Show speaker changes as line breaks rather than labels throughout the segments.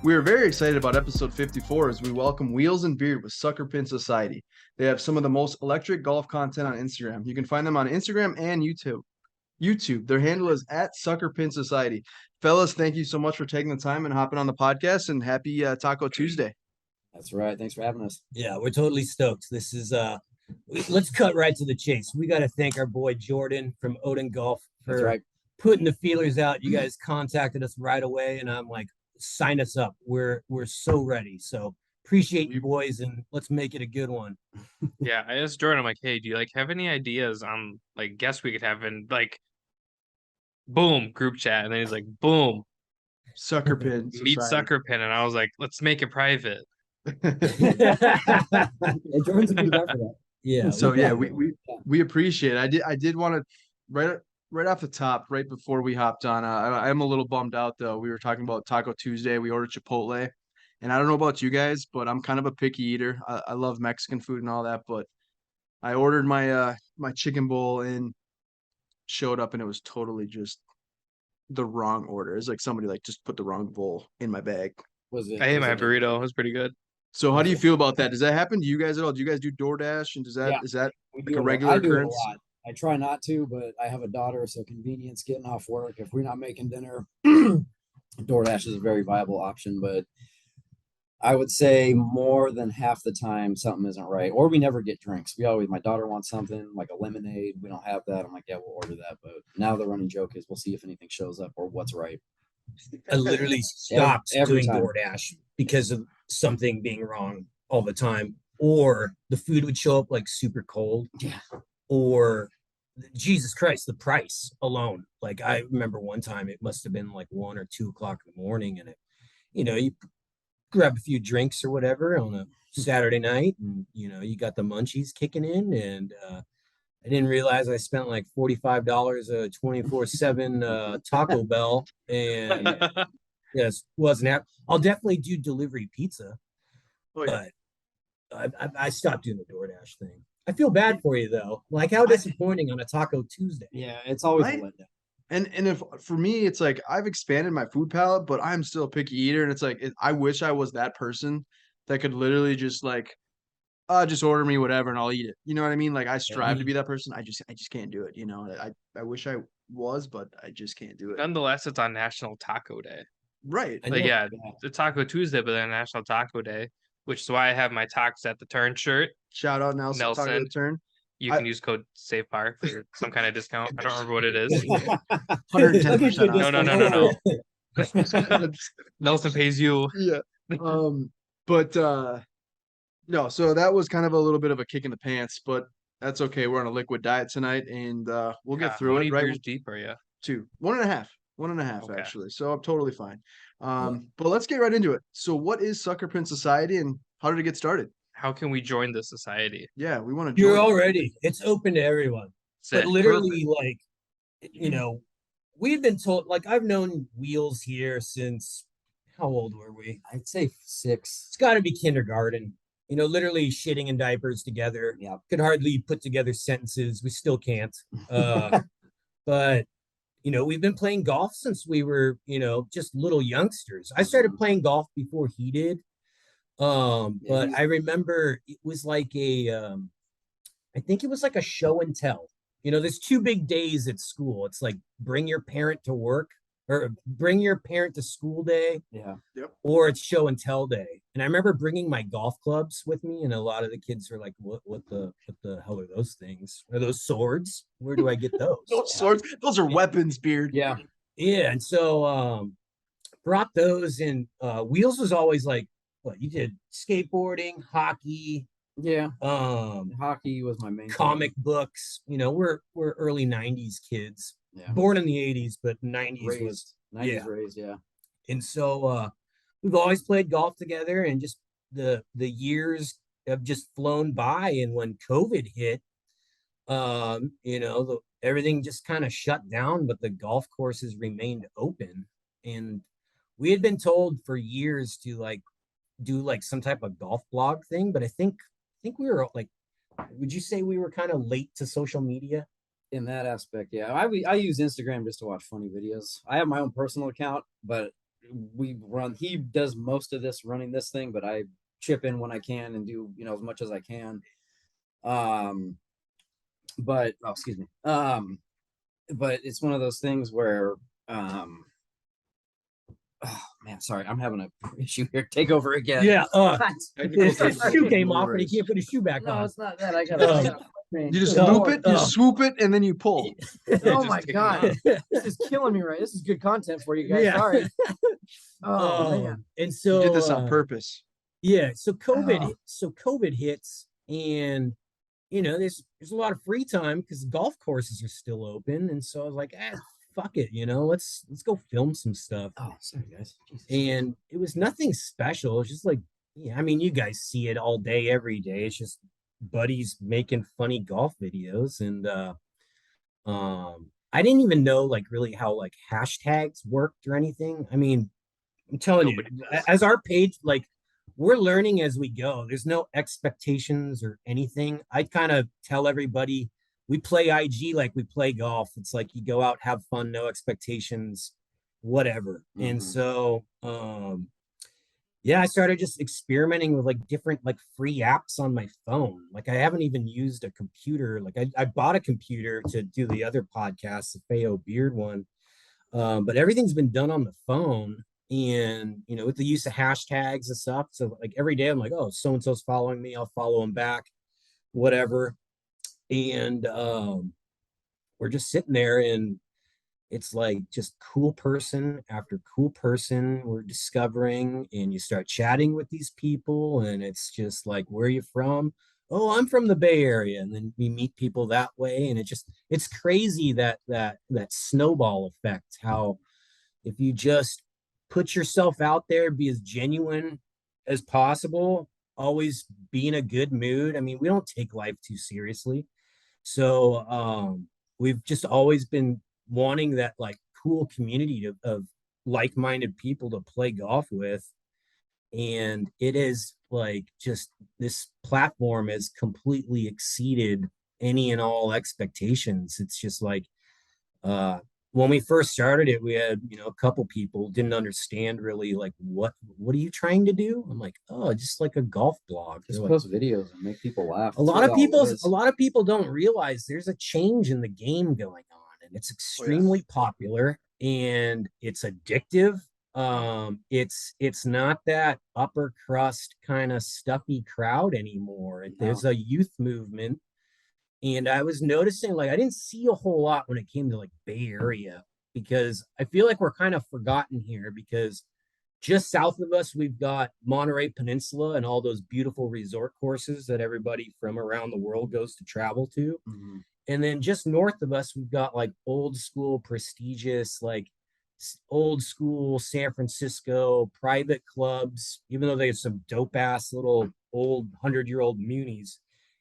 We are very excited about episode 54 as we welcome Wheels and Beard with Sucker Pin Society. They have some of the most electric golf content on Instagram. You can find them on Instagram and YouTube. Their handle is at Sucker Pin Society. Fellas, thank you so much for taking the time and hopping on the podcast, and happy Taco Tuesday.
That's right. Thanks for having us.
Yeah, we're totally stoked. This is let's cut right to the chase. We got to thank our boy Jordan from Odin Golf
That's
for
right.
putting the feelers out. You guys contacted us right away, and I'm like, sign us up. We're so ready. So appreciate you boys, and let's make it a good one.
Yeah, I asked Jordan, I'm like, hey, do you have any ideas on guests we could have? And boom, group chat. And then he's like, boom,
Sucker Pin
meet
Society.
Sucker Pin. And I was like, let's make it private.
Yeah, Jordan's a good guy for that.
Yeah.
So yeah, we appreciate it. I did want to right off the top, right before we hopped on. I'm a little bummed out though. We were talking about Taco Tuesday. We ordered Chipotle, and I don't know about you guys, but I'm kind of a picky eater. I love Mexican food and all that, but I ordered my chicken bowl and showed up, and it was totally just the wrong order. It's like somebody just put the wrong bowl in my bag.
Was it?
I ate
was
my
it-
burrito. It was pretty good.
So how do you feel about that? Does that happen to you guys at all? Do you guys do DoorDash, and
Yeah.
is that
We
like
do
a
it
regular
I do it a
occurrence?
lot. I try not to, but I have a daughter, so convenience getting off work. If we're not making dinner, DoorDash is a very viable option. But I would say more than half the time something isn't right, or we never get drinks. My daughter wants something like a lemonade. We don't have that. I'm like, yeah, we'll order that. But now the running joke is we'll see if anything shows up or what's right.
I literally stopped
Every
doing
time.
DoorDash because of something being wrong all the time, or the food would show up super cold.
Yeah.
Or Jesus Christ, the price alone. Like I remember one time it must have been 1 or 2 o'clock in the morning, and you grab a few drinks or whatever on a Saturday night, and you got the munchies kicking in, and I didn't realize I spent $45 a 24/7 Taco Bell, and yes, wasn't. I'll definitely do delivery pizza,
Oh, yeah.
but I stopped doing the DoorDash thing. I feel bad for you though. How disappointing on a Taco Tuesday.
Yeah, it's always
Right?
a letdown.
And if for me, it's like I've expanded my food palette, but I'm still a picky eater, and it's like I wish I was that person that could literally just just order me whatever and I'll eat it. You know what I mean? Like I strive to be that person. I just can't do it. I wish I was, but I just can't do it.
Nonetheless, it's on National Taco Day.
Right.
I know.
Yeah, it's Taco Tuesday, but then National Taco Day, which is why I have my Tacos at the Turn shirt.
Shout out Nelson. Taco
Nelson.
the Turn.
You can use code SAVEPAR for some kind of discount. I don't remember what it is.
110%
No. Nelson pays you.
Yeah. But no, so that was kind of a little bit of a kick in the pants, but that's okay. We're on a liquid diet tonight, and we'll get through
How many
it. Right?
beers deep are you?
2, 1.5
Okay.
actually. So I'm totally fine. But let's get right into it. So what is Sucker Pin Society, and how did it get started?
How can we join the society?
Yeah, we want to
You're
join.
already. It's open to everyone.
Sick.
But literally, we've been told. I've known Wheels here since. How old were we?
I'd say 6.
It's got to be kindergarten. Literally shitting in diapers together.
Yeah.
Could hardly put together sentences. We still can't. But we've been playing golf since we were, just little youngsters. I started playing golf before he did. But I remember it was I think it was like a show and tell. There's 2 big days at school. It's bring your parent to work, or bring your parent to school day,
Yeah.
or it's show and tell day. And I remember bringing my golf clubs with me, and a lot of the kids are like, what the hell are those things? Are those swords? Where do I get those?
Those swords, those are weapons, Beard.
Yeah.
Yeah, and so brought those, and Wheels was always what you did: skateboarding, hockey,
Yeah. Hockey was my main
comic books. We're early 90s kids,
Yeah.
born in the 80s, but 90s was.
Raised. 90s
yeah.
raised, yeah.
And so we've always played golf together, and just the years have just flown by. And when COVID hit, everything just kind of shut down, but the golf courses remained open. And we had been told for years to do some type of golf blog thing, but I think we were would you say we were kind of late to social media?
In that aspect, yeah. I use Instagram just to watch funny videos. I have my own personal account, but we run. He does most of this running this thing, but I chip in when I can and do as much as I can. But oh, excuse me. But it's one of those things where oh man, sorry, I'm having a issue here. Take over again.
Yeah.
Technical
His shoe
difficulties,
came
no
off and he
worries.
can't put his shoe back
No,
on.
it's not that. I got
You just
Oh,
loop it, you swoop it, and then you pull.
Oh
Just
my
take 'em
god,
off.
this is killing me! Right, this is good content for you guys.
Yeah.
Sorry. Oh man.
And so
You did this on purpose.
Yeah, so COVID
Oh.
COVID hits, and there's a lot of free time because golf courses are still open. And so I was like, fuck it, let's go film some stuff.
Oh, sorry guys. Jesus.
And it was nothing special. It's just like, yeah, I mean, you guys see it all day, every day. It's just buddies making funny golf videos. And I didn't even know like really how like hashtags worked or anything. I mean, I'm telling
Nobody
you,
does.
as our page, like we're learning as we go. There's no expectations or anything. I kind of tell everybody we play IG like we play golf. It's like you go out, have fun, no expectations, whatever. And so yeah, I started just experimenting with like different like free apps on my phone. Like I haven't even used a computer. Like I bought a computer to do the other podcast, the Feo Beard one. But everything's been done on the phone, and with the use of hashtags and stuff. So like every day I'm like, oh, so and so's following me, I'll follow them back, whatever. And we're just sitting there, and it's like just cool person after cool person we're discovering, and you start chatting with these people, and it's just like, where are you from? Oh, I'm from the Bay Area. And then we meet people that way, and it's crazy that snowball effect, how if you just put yourself out there, be as genuine as possible, always be in a good mood. I mean, we don't take life too seriously. So we've just always been wanting that like cool community of like-minded people to play golf with. And it is like just this platform has completely exceeded any and all expectations. It's just like when we first started it, we had a couple people didn't understand really like what are you trying to do. I'm like, oh, just like a golf blog.
Just
like,
post videos and make people laugh.
a lot of people don't realize there's a change in the game going on, and it's extremely popular, and it's addictive. It's not that upper crust kind of stuffy crowd anymore. There's a youth movement. And I was noticing, like, I didn't see a whole lot when it came to like Bay Area, because I feel like we're kind of forgotten here, because just south of us, we've got Monterey Peninsula and all those beautiful resort courses that everybody from around the world goes to travel to. And then just north of us, we've got like old school, prestigious, like old school San Francisco private clubs, even though they have some dope ass little old 100-year-old munis.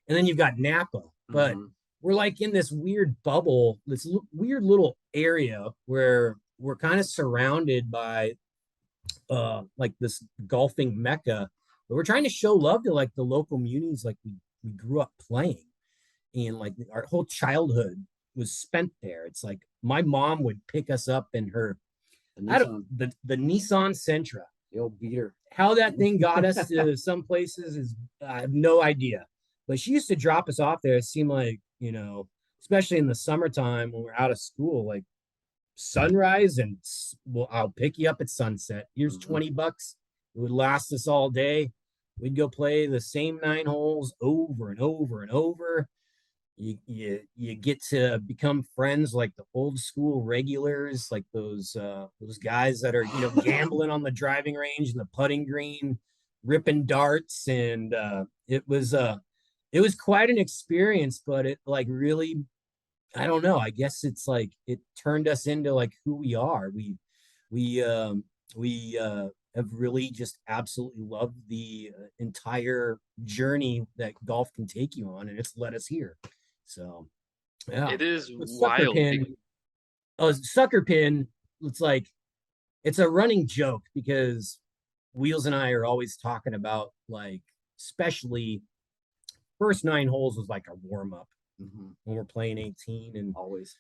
And then you've got Napa. But we're like in this weird bubble, this weird little area where we're kind of surrounded by like this golfing mecca, but we're trying to show love to like the local munis, like we grew up playing, and like our whole childhood was spent there. It's like my mom would pick us up in her the Nissan Sentra,
the old beater.
How that thing got us to some places is I have no idea. But she used to drop us off there. It seemed like, especially in the summertime when we're out of school, like sunrise and I'll pick you up at sunset. Here's $20. It would last us all day. We'd go play the same 9 holes over and over and over. You get to become friends like the old school regulars, like those guys that are gambling on the driving range and the putting green, ripping darts, and it was quite an experience. But it like really, I don't know, I guess it's like it turned us into like who we are. We have really just absolutely loved the entire journey that golf can take you on, and it's led us here. So yeah,
it is
sucker
wild.
pin. Sucker pin. It's like it's a running joke, because Wheels and I are always talking about, like, especially first 9 holes was like a warm up when we're playing 18, and
always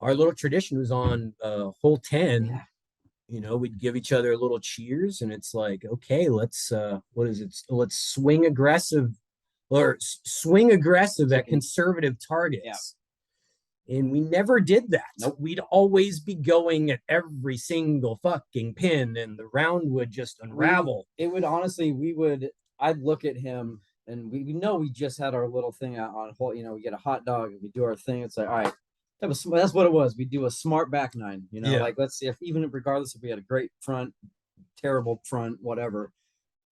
our little tradition was on hole 10. you know, we'd give each other a little cheers, and it's like, okay, let's what is it? Let's swing aggressive or swing aggressive at conservative targets. And we never did that.
Nope.
We'd always be going at every single fucking pin, and the round would just unravel.
It would honestly, I'd look at him, and we know we just had our little thing out on whole, you know, we get a hot dog and we do our thing. It's like, all right, that's what it was. We do a smart back nine, you know,
Yeah.
like let's see if even regardless if we had a great front, terrible front, whatever,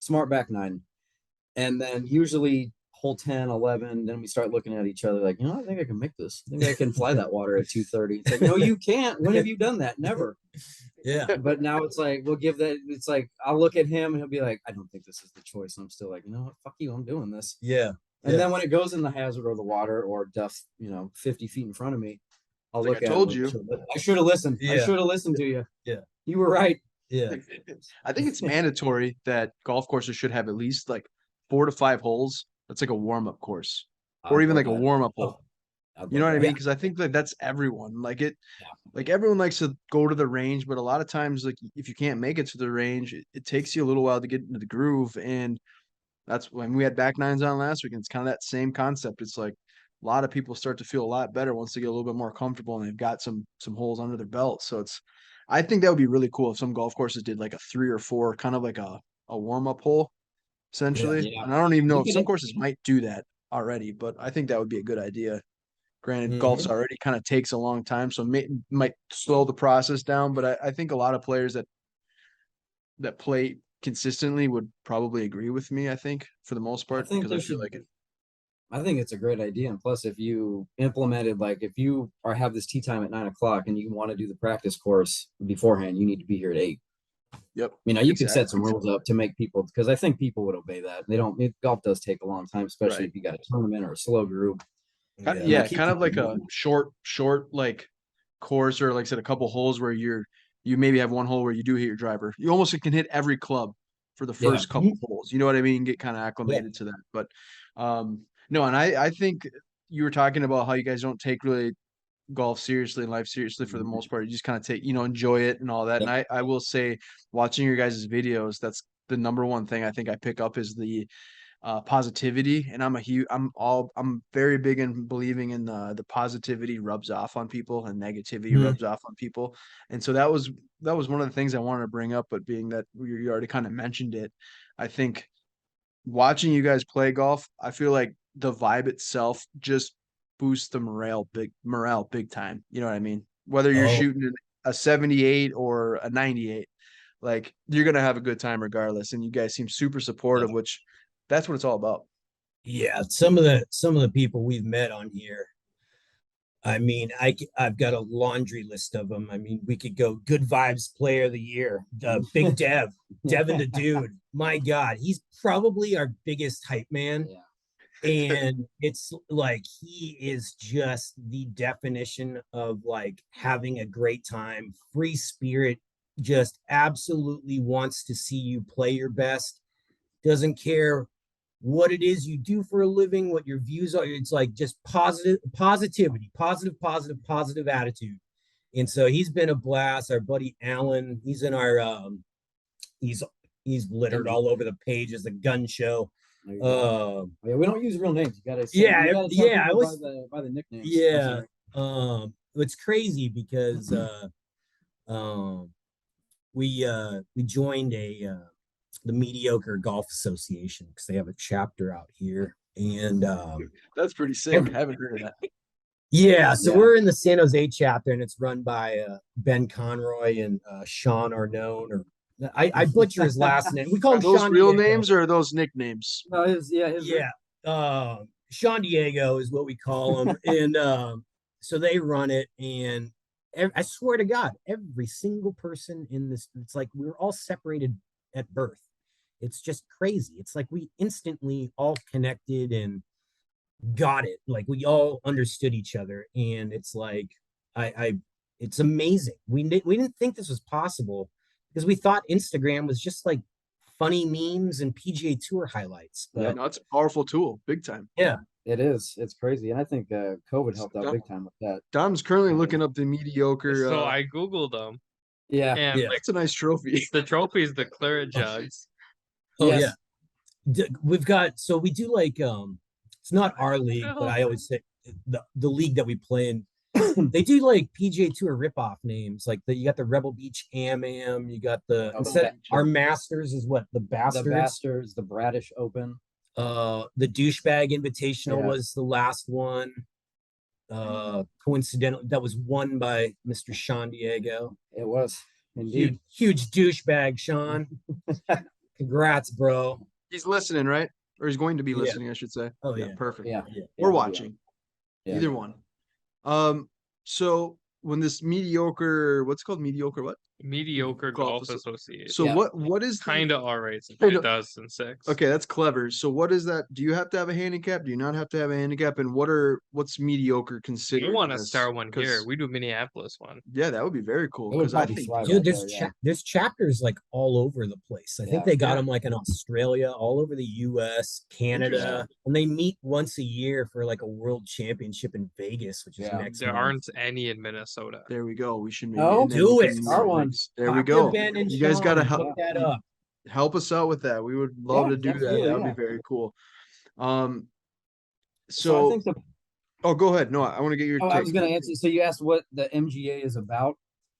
smart back nine. And then usually hole 10, 11, then we start looking at each other like, you know, I think I can make this. I think I can fly that water at 230. It's like, no, you can't. When have you done that? Never.
Yeah.
But now it's like, we'll give that. It's like, I'll look at him and he'll be like, I don't think this is the choice. I'm still like, you know what? Fuck you. I'm doing this.
Yeah.
And then when it goes in the hazard or the water or duff, you know, 50 feet in front of me, I'll
Like
look
I
at
told
him.
you.
I should have listened. I
Yeah.
should have listened to you.
Yeah.
You were right.
Yeah.
I think it's mandatory that golf courses should have at least like 4 to 5 holes. That's like a warm-up course, or
I'd
even
love
like a
that.
warm-up hole.
I'd
You know
love
what I
that.
mean? Because I think that that's everyone. Like
Yeah.
like everyone likes to go to the range, but a lot of times, like if you can't make it to the range, it takes you a little while to get into the groove. And that's when we had back nines on last week. And it's kind of that same concept. It's like a lot of people start to feel a lot better once they get a little bit more comfortable and they've got some holes under their belt. So I think that would be really cool if some golf courses did like a 3 or 4, kind of like a warm-up hole, essentially.
Yeah.
And I don't even know
You
if
could
some
have-
courses might do that already, but I think that would be a good idea. Granted,
Mhm.
golf's already kind of takes a long time, so might slow the process down. But I think a lot of players that play consistently would probably agree with me. I think for the most
I
part,
think
because I
there
feel
should.
like it.
I think it's a great idea. And plus, if you implemented, like, if you have this tea time at 9 o'clock and you want to do the practice course beforehand, you need to be here at 8.
Yep.
You know, you could set
Exactly.
some rules up to make people, because I think people would obey that. They don't, golf does take a long time, especially
Right.
if you got a tournament or a slow group.
Yeah,
keep
kind of like
people
a
moving.
short like course, or like I said, a couple holes where you maybe have one hole where you do hit your driver. You almost can hit every club for the
Yeah.
first couple holes. You know what I mean? Get kind of acclimated to that. But no, and I think you were talking about how you guys don't take really golf seriously and life seriously for the most part. You just kind of take, enjoy it and all that.
Yep.
And I will say, watching your guys' videos, that's the number one thing I think I pick up is the positivity. And I'm very big in believing in the positivity rubs off on people and negativity
Mhm.
rubs off on people. And so that was one of the things I wanted to bring up, but being that you already kind of mentioned it, I think watching you guys play golf, I feel like the vibe itself just boosts the morale big time. You know what I mean? Whether you're
Oh,
shooting a 78 or a 98, like you're gonna have a good time regardless. And you guys seem super supportive, which that's what it's all about.
yeah. Some of the people we've met on here. I mean, I've got a laundry list of them. I mean, we could go good vibes player of the year, Big Dev, Devin the dude. My God, he's probably our biggest hype man.
Yeah.
And it's like he is just the definition of like having a great time, free spirit, just absolutely wants to see you play your best, doesn't care what it is you do for a living, what your views are. It's like just positivity, positive attitude. And so he's been a blast. Our buddy Alan, he's in our he's littered all over the page as a gun show.
There you go. Yeah, we don't use real names. You gotta say,
Yeah,
you gotta tell people by the nicknames.
Yeah. It's crazy because we joined the Mediocre Golf Association because they have a chapter out here. And
That's pretty sick. I haven't heard of that.
yeah, so
Yeah.
we're in the San Jose chapter, and it's run by Ben Conroy and Sean Arnone, or I butcher his last name. We call
Are
him
those
Sean
real
Diego.
names or are those nicknames?
No, his
Yeah. Sean Diego is what we call him. And so they run it. And I swear to God, every single person in this, it's like we were all separated at birth. It's just crazy. It's like we instantly all connected and got it. Like we all understood each other. And it's like, it's amazing. We didn't think this was possible because we thought Instagram was just like funny memes and PGA Tour highlights. But
No, it's a powerful tool, big time.
yeah,
it is. It's crazy, and I think COVID helped out big time with that.
Dom's currently looking up the mediocre.
So I googled them.
Yeah.
And
Yeah.
like
It's a nice trophy.
the trophies, the claret jugs.
Oh
Yes.
yeah. We've got, so we do like it's not our league, but I always say the league that we play in, they do like PGA Tour ripoff names. Like you got the Rebel Beach Am, you got the
Oh,
instead
okay.
our Masters is what, the
The
Bastards.
Bastards, the Bradish Open.
The Douchebag Invitational
Yeah.
was the last one. Coincidental, that was won by Mr. Sean Diego.
It was indeed.
Huge douchebag, Sean. Congrats, bro.
He's listening, right? Or he's going to be
Yeah.
listening, I should say.
Oh yeah.
Perfect.
Yeah.
Or
Yeah.
watching.
Yeah.
Either one. So when this mediocre, what's it called? Mediocre what?
Mediocre
Golf
golf association.
So
Yeah.
what is the-
Kind of all right since
Kinda-
2006.
Okay, that's clever. So what is that? Do you have to have a handicap? Do you not have to have a handicap? And what's mediocre considered?
You want
in
to
this?
start one here?
'Cause-
We do Minneapolis one.
Yeah, that would be very cool.
It would
Because I
probably
think
thrive
Dude,
out
there's
there, yeah.
there's chapters like all over the place. I think
Yeah.
they got
Yeah.
them like in Australia, all over the US, Canada, and they meet once a year for like a world championship in Vegas, which is
Yeah.
next
There
month.
aren't any in Minnesota.
there we go. We should maybe
Oh,
and then
do
we
it.
can
Start one.
There we
Talk to
go.
Ben and
You guys gotta
Sean,
help
hook that up.
help us out with that. We would love
Yeah,
to do that.
absolutely,
That would
yeah.
be very cool. Um
So I think
oh, go ahead. No, I want to get your
I
take.
was going to answer. So you asked what the MGA is about.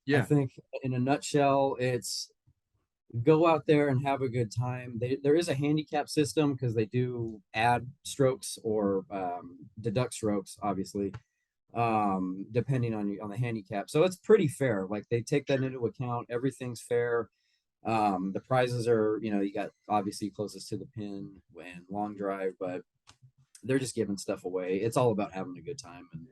I
Yeah.
think in a nutshell, it's go out there and have a good time. There is a handicap system because they do add strokes or deduct strokes, obviously, depending on the handicap. So it's pretty fair. Like they take that into account. Everything's fair. The prizes are, you got obviously closest to the pin and long drive, but they're just giving stuff away. It's all about having a good time. And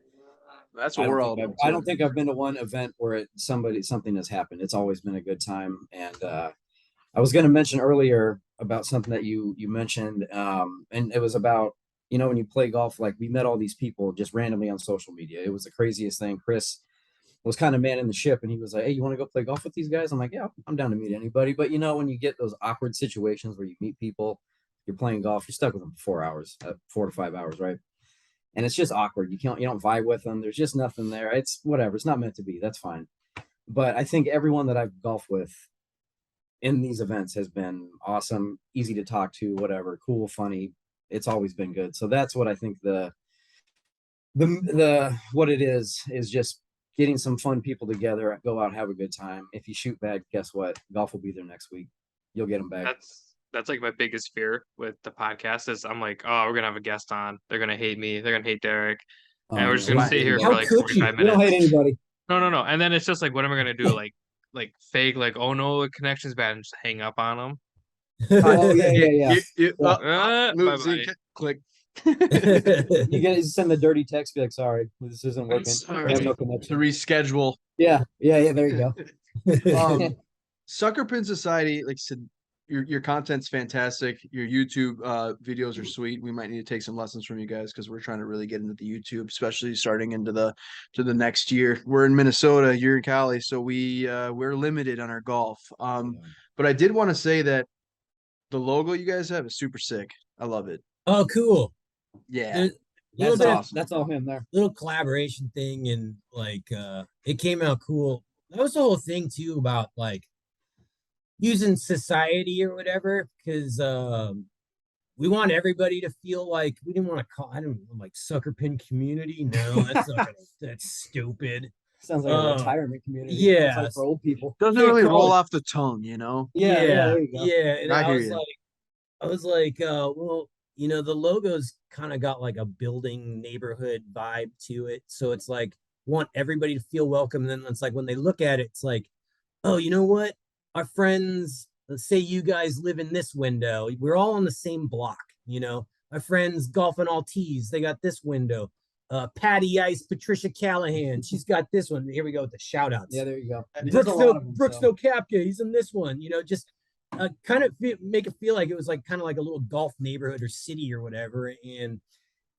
That's
I
what
don't
we're
think
all
I've-
about.
I don't think I've been to one event where something has happened. It's always been a good time. And I was going to mention earlier about something that you mentioned, and it was about when you play golf. Like we met all these people just randomly on social media. It was the craziest thing. Chris was kind of manning the ship, and he was like, "Hey, you want to go play golf with these guys?" I'm like, "Yeah, I'm down to meet anybody." But when you get those awkward situations where you meet people, you're playing golf, you're stuck with them for 4 hours, 4 to 5 hours, right? And it's just awkward. You don't vibe with them. There's just nothing there. It's whatever. It's not meant to be. That's fine. But I think everyone that I've golfed with in these events has been awesome, easy to talk to, whatever, cool, funny. It's always been good. So that's what I think the what it is just getting some fun people together, go out, have a good time. If you shoot bad, guess what? Golf will be there next week. You'll get them back.
That's like my biggest fear with the podcast is I'm like, oh, we're gonna have a guest on. They're gonna hate me. They're gonna hate Derek. And we're just gonna sit here
How
for like
could
45
We don't
minutes.
hate anybody.
No. And then it's just like, what am I gonna do? Like fake, like, oh no, the connection's bad, and just hang up on them.
Oh yeah.
Losing, click.
You get to send the dirty text, be like, sorry, this isn't working.
Sorry.
We have no
To
connection.
reschedule.
Yeah. There you go.
Sucker Pin Society, like I said, your content's fantastic. Your YouTube videos are sweet. We might need to take some lessons from you guys because we're trying to really get into the YouTube, especially starting into the next year. We're in Minnesota, you're in Cali, so we're limited on our golf. But I did want to say that the logo you guys have is super sick. I love it.
Oh, cool.
Yeah.
Little
That's
bit,
awesome.
That's all him there.
little collaboration thing, and like it came out cool. That was the whole thing too about like using society or whatever, because we want everybody to feel like we didn't want to call, I don't know, like sucker pin community. No, that's not that's stupid.
Sounds like a retirement community.
yeah.
It's like for old people.
Doesn't
Yeah,
really
call
roll
it-
off the tongue, you know?
Yeah, there you go.
yeah. And
I
I
hear
was
you.
like, well, the logo's kind of got like a building neighborhood vibe to it. So it's like, want everybody to feel welcome. And then it's like, when they look at it, it's like, oh, you know what? Our friends, let's say you guys live in this window. We're all on the same block, Our friends golf and Aataze, they got this window. Patty Ice, Patricia Callahan, she's got this one. Here we go with the shout outs.
Yeah, there you go. There's
Brooks,
a lot of them,
Brooks
so.
Kapka, he's in this one. Just kind of make it feel like it was like kind of like a little golf neighborhood or city or whatever. And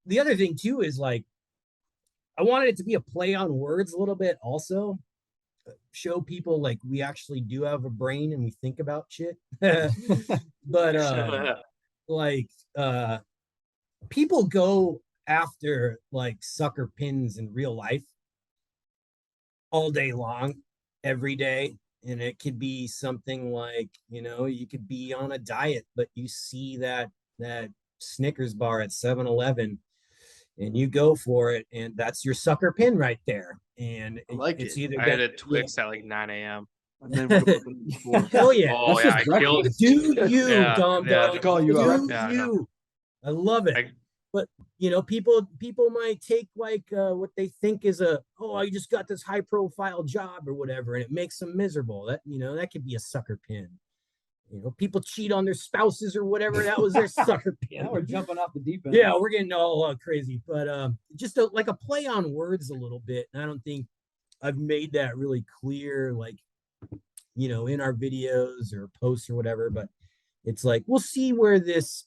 the other thing too is like, I wanted it to be a play on words a little bit also. Show people like we actually do have a brain and we think about shit. But people go after like sucker pins in real life all day long, every day. And it could be something like, you could be on a diet, but you see that Snickers bar at 7-Eleven and you go for it, and that's your sucker pin right there. And
I like
it's
it.
either
I had
gonna,
a Twix at like 9 a.m.
And then what about the night before?
hell yeah.
Oh
That's
yeah,
just
I killed.
breakfast.
Do you,
Yeah,
Dom
yeah.
Dom?
To call you out.
Do
Yeah, I know.
you? I love it.
I-
But people might take like what they think is I just got this high profile job or whatever, and it makes them miserable. That could be a sucker pin. People cheat on their spouses or whatever. That was their sucker pin.
Now we're jumping off the deep end.
Yeah, we're getting all crazy, but just like a play on words a little bit. And I don't think I've made that really clear, like, in our videos or posts or whatever, but it's like, we'll see where this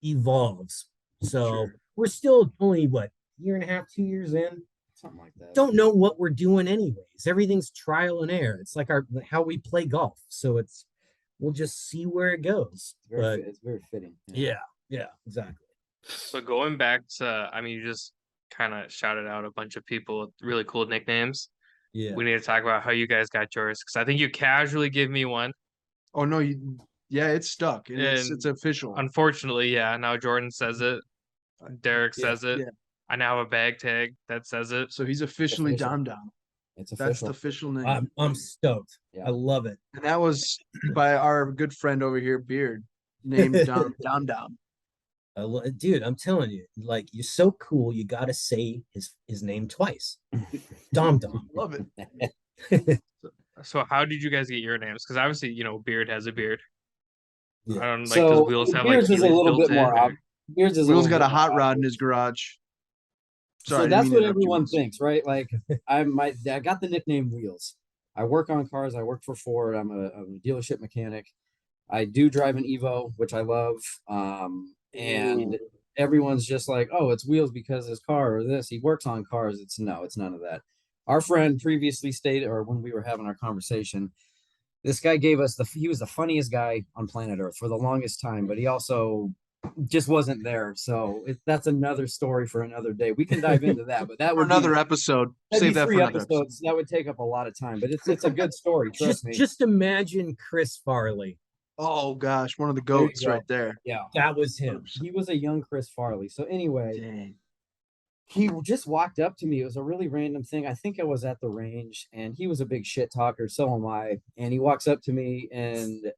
evolves. So
Sure.
we're still only year and a half, 2 years in.
Something like that.
Don't know what we're doing anyways. Everything's trial and error. It's like how we play golf. So we'll just see where it goes.
It's very fitting.
Yeah, exactly.
So going back to, I mean, you just kind of shouted out a bunch of people with really cool nicknames.
Yeah.
We need to talk about how you guys got yours, because I think you casually give me one.
Oh no, yeah, it's stuck. And it's
And
official.
Unfortunately, yeah. Now Jordan says it. Derek says it.
yeah.
I now have a bag tag that says it.
So he's officially
Official.
Dom Dom.
It's
That's
official.
the official name.
I'm stoked.
Yeah.
I love it.
And that was by our good friend over here, Beard, named Dom Dom.
Dude, I'm telling you, like, you're so cool. You got to say his name twice. Dom Dom.
Love it.
So how did you guys get your names? Because obviously, Beard has a beard.
Yeah.
I don't like,
So
does Wheels have like
Beards is a
Heelys
little
built
bit more
in, or-
obvious. Beards is
Will's
little
got a
bit more
hot rod in
obvious.
his garage. Sorry, I
So
didn't
that's
mean to
what
interrupt you,
everyone
Wills.
thinks, right? Like I got the nickname Wheels. I work on cars. I work for Ford. I'm a dealership mechanic. I do drive an Evo, which I love. And everyone's just like, oh, it's Wheels because his car or this. He works on cars. It's none of that. Our friend previously stated, or when we were having our conversation, this guy gave us he was the funniest guy on planet Earth for the longest time, but he also just wasn't there. So that's another story for another day. We can dive into that, but that
For
would
another
be,
episode.
that'd
Save
be
that for
3
another episode.
episodes. That would take up a lot of time, but it's a good story. Trust me.
Just imagine Chris Farley.
Oh gosh, one of the
There you
goats
go.
right there.
Yeah,
That was him.
he was a young Chris Farley. So anyway,
Dang.
he just walked up to me. It was a really random thing. I think I was at the range, and he was a big shit talker. So am I. And he walks up to me, and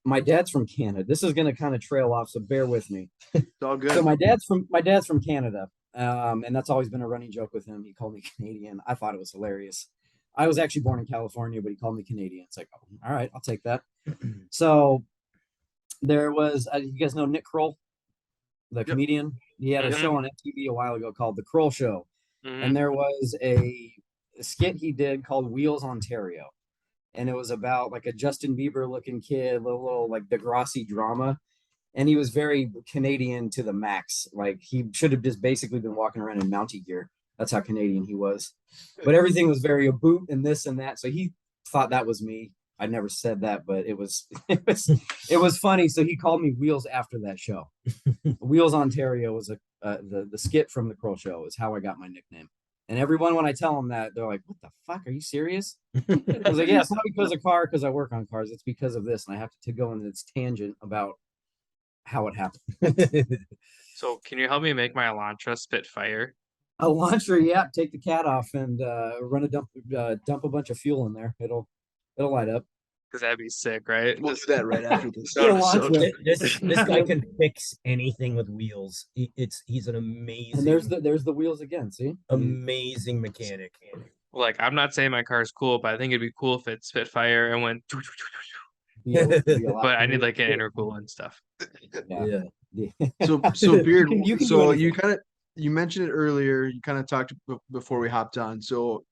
my dad's from Canada. This is going to kind of trail off, so bear with me.
It's all good.
So my dad's from Canada, and that's always been a running joke with him. He called me Canadian. I thought it was hilarious. I was actually born in California, but he called me Canadian. It's like, oh, all right, I'll take that. So there was, you guys know Nick Kroll, the comedian. He had a
Mhm.
show on MTV a while ago called The Kroll Show,
Mhm.
and there was a skit he did called Wheels Ontario, and it was about like a Justin Bieber looking kid, little like Degrassi drama. And he was very Canadian to the max. Like he should have just basically been walking around in Mountie gear. That's how Canadian he was. But everything was very a boot and this and that. So he thought that was me. I never said that, but it was funny. So he called me Wheels after that show. Wheels Ontario was the skit from the Kroll Show is how I got my nickname. And everyone, when I tell them that, they're like, "What the fuck? Are you serious?" I was like, "Yeah, it's not because of car, because I work on cars. It's because of this, and I have to go into this tangent about how it happened."
So can you help me make my Elantra spit fire?
A launcher, yeah. Take the cat off and run a dump a bunch of fuel in there. It'll light up.
Because that'd be sick, right?
We'll do that right after this
Yeah,
episode.
launch
This guy can fix anything with wheels. He's an amazing,
And there's the wheels again. See,
amazing mechanic.
Like, I'm not saying my car is cool, but I think it'd be cool if it spit fire and went. But I need like an intercool and stuff.
Yeah.
So Beard,
You can do
so
anything.
you mentioned it earlier, you kind of talked before we hopped on. So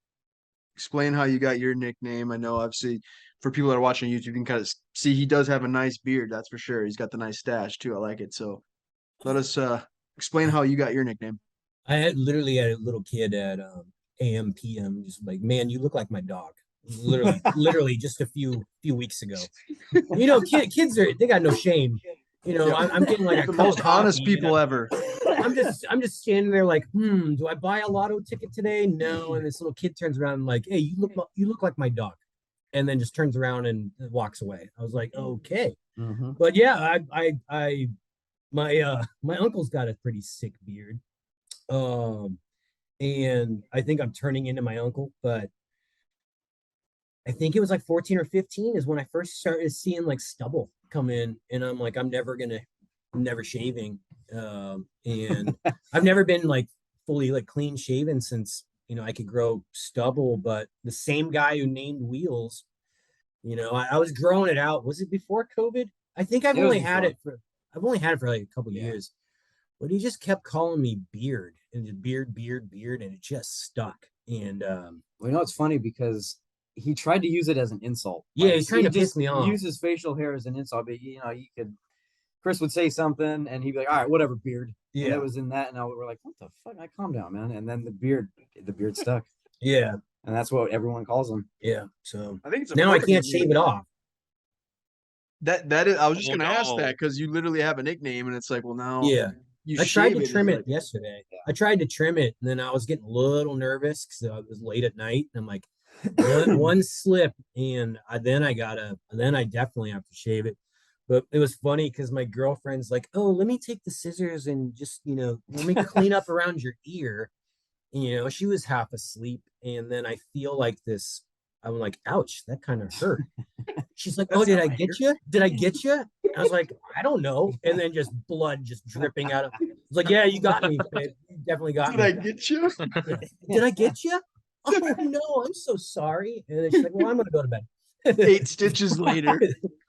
explain how you got your nickname. I know obviously for people that are watching YouTube, you can kind of see he does have a nice beard, that's for sure. He's got the nice stash too. I like it. So let us explain how you got your nickname.
I had literally had a little kid at AM PM just like, man, you look like my dog. Literally just a few weeks ago. Kids they got no shame. I'm getting like
The
a
most
cup of
honest
coffee,
people ever.
I'm just standing there like, do I buy a lotto ticket today? No. And this little kid turns around and like, hey, you look like my dog. and then just turns around and walks away. I was like, okay.
Mhm.
But yeah, my uncle's got a pretty sick beard. And I think I'm turning into my uncle, but I think it was like 14 or 15 is when I first started seeing like stubble come in, and I'm like, I'm never shaving. And I've never been like fully like clean shaven since, I could grow stubble, but the same guy who named Wheels, I was growing it out. Was it before COVID? I think
It was before.
I've only had it for like a couple
Yeah.
years, but he just kept calling me Beard and just beard, and it just stuck. And
Well, it's funny because he tried to use it as an insult.
yeah, he's trying
he
to piss
just
me off.
uses facial hair as an insult, but Chris would say something and he'd be like, all right, whatever, beard. And
Yeah,
it was in that, and we're like, what the fuck? I calm down, man. And then the beard stuck.
yeah,
And that's what everyone calls him.
yeah. So
I think it's a
now I
perfect
can't shave it off.
That is, I was just
Oh,
gonna ask
no.
that because you literally have a nickname, and it's like, well, now
Yeah,
you
I tried
shave
to
it,
trim
it's
it
like,
yesterday.
Yeah.
I tried to trim it, and then I was getting a little nervous because I was late at night. And I'm like, one slip, and then I definitely have to shave it. But it was funny because my girlfriend's like, "Oh, let me take the scissors and just, let me clean up around your ear." And, she was half asleep, and then I feel like this. I'm like, "Ouch, that kind of hurt." She's like, "Oh,
That's
did
not
I
my
get you? Did I get you?" I was like, "I don't know." And then just blood just dripping out of. I was like, "Yeah, you got me, babe. You definitely got
did
me."
I get you?
Did I get you? Oh no, I'm so sorry. And then she's like, "Well, I'm gonna go to bed."
8 stitches later.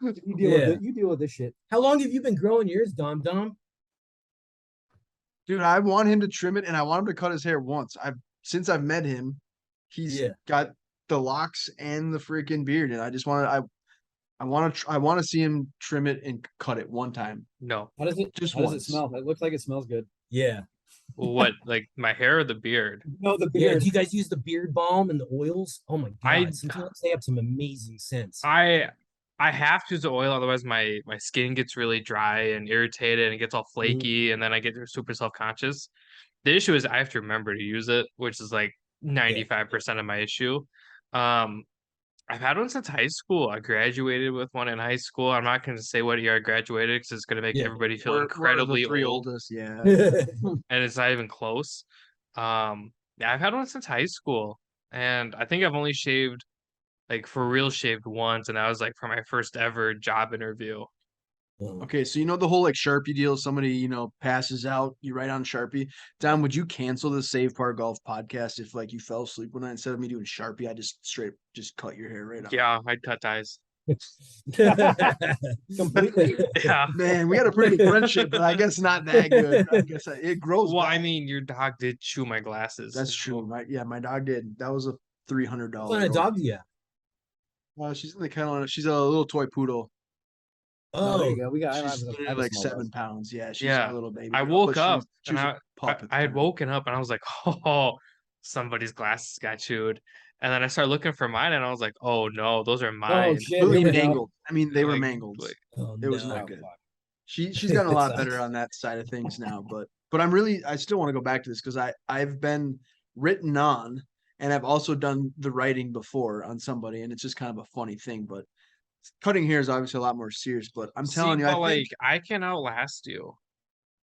You deal with this shit.
How long have you been growing yours, Dom Dom?
Dude, I want him to trim it, and I want him to cut his hair once. Since I've met him, he's
Yeah.
got the locks and the freaking beard, and I just want to. I want to see him trim it and cut it one time.
No.
How does it
Once.
smell? It looks like it smells good.
Yeah.
What, like my hair or the beard?
No, the
Yeah.
beard.
Do you guys use the beard balm and the oils? Oh my
I-
god. Sometimes they have some amazing scents.
I have to use the oil, otherwise my skin gets really dry and irritated and it gets all flaky, and then I get super self-conscious. The issue is I have to remember to use it, which is like 95% of my issue. Um, I've had one since high school. I graduated with one in high school. I'm not going to say what year I graduated because it's going to make
Yeah.
everybody feel
We're the
incredibly
3
old,
oldest, yeah.
and it's not even close. Yeah, I've had one since high school, and I think I've only shaved, like for real shaved once, and that was like for my first ever job interview.
Okay, so the whole like Sharpie deal. Somebody passes out, you write on Sharpie. Don, would you cancel the Save Par Golf podcast if like you fell asleep one night, instead of me doing Sharpie, I just just cut your hair right off?
Yeah, I'd cut ties.
Completely.
Yeah.
Man, we had a pretty good friendship, but I guess not that good. I guess it grows.
Well,
back.
I mean, your dog did chew my glasses.
That's true. My dog did. That was a $300.
What kind of dog do you have?
Well, she's in the kennel. She's a little toy poodle.
Oh, there
Oh,
you go. I
She's
have
literally
a
like
small
7
dog.
pounds. Yeah, she's
Yeah.
a little baby.
I
girl,
woke
but
up
she
and
was a pup at the
I had
time.
woken up and I was like, oh, somebody's glasses got chewed. And then I started looking for mine and I was like, oh no, those are
Oh
mine.
shit!
Completely
Here we go.
mangled. I mean, they were
Like-
mangled.
like,
oh
It was
no.
not
Oh,
good.
fuck.
She's gotten a lot
It
better
sucks.
on that side of things now, but I still want to go back to this because I've been written on, and I've also done the writing before on somebody, and it's just kind of a funny thing. But cutting hair is obviously a lot more serious. But I'm telling you,
but
I think
I can outlast you.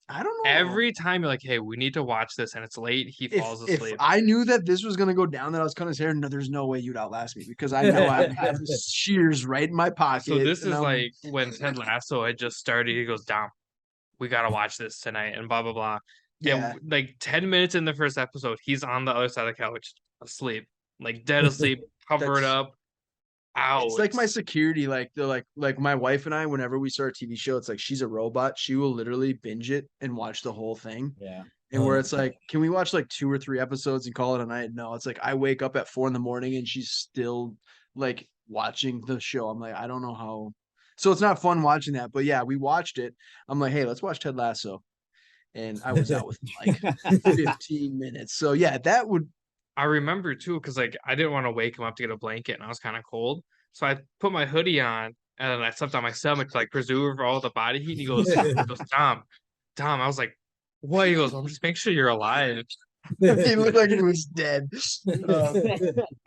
I don't know.
Every time you're like, hey, we need to watch this and it's late, he falls
If
asleep.
I knew that this was gonna go down, that I was cutting his hair, no, there's no way you'd outlast me because I know I have the shears right in my pocket.
So this
and
is
I'm-
like when Ted Lasso had just started, he goes, Dom, we gotta watch this tonight and blah blah blah.
yeah,
And like 10 minutes in the first episode, he's on the other side of the couch, asleep. Like dead asleep, covered
That's-
up. Out.
it's like my security. Like they're like my wife and I. Whenever we start a TV show, it's like she's a robot. She will literally binge it and watch the whole thing.
Yeah.
And where
Oh.
it's like, can we watch like 2 or 3 episodes and call it a night? No, it's like I wake up at 4 a.m. and she's still like watching the show. I'm like, I don't know how. So it's not fun watching that. But yeah, we watched it. I'm like, hey, let's watch Ted Lasso. And I was out within like 15 minutes. So yeah, that would.
I remember too, because like I didn't want to wake him up to get a blanket and I was kind of cold. So I put my hoodie on and then I slept on my stomach to like preserve all the body heat. And he goes, Tom. I was like, what? He goes, well, just make sure you're alive.
He looked like he was dead.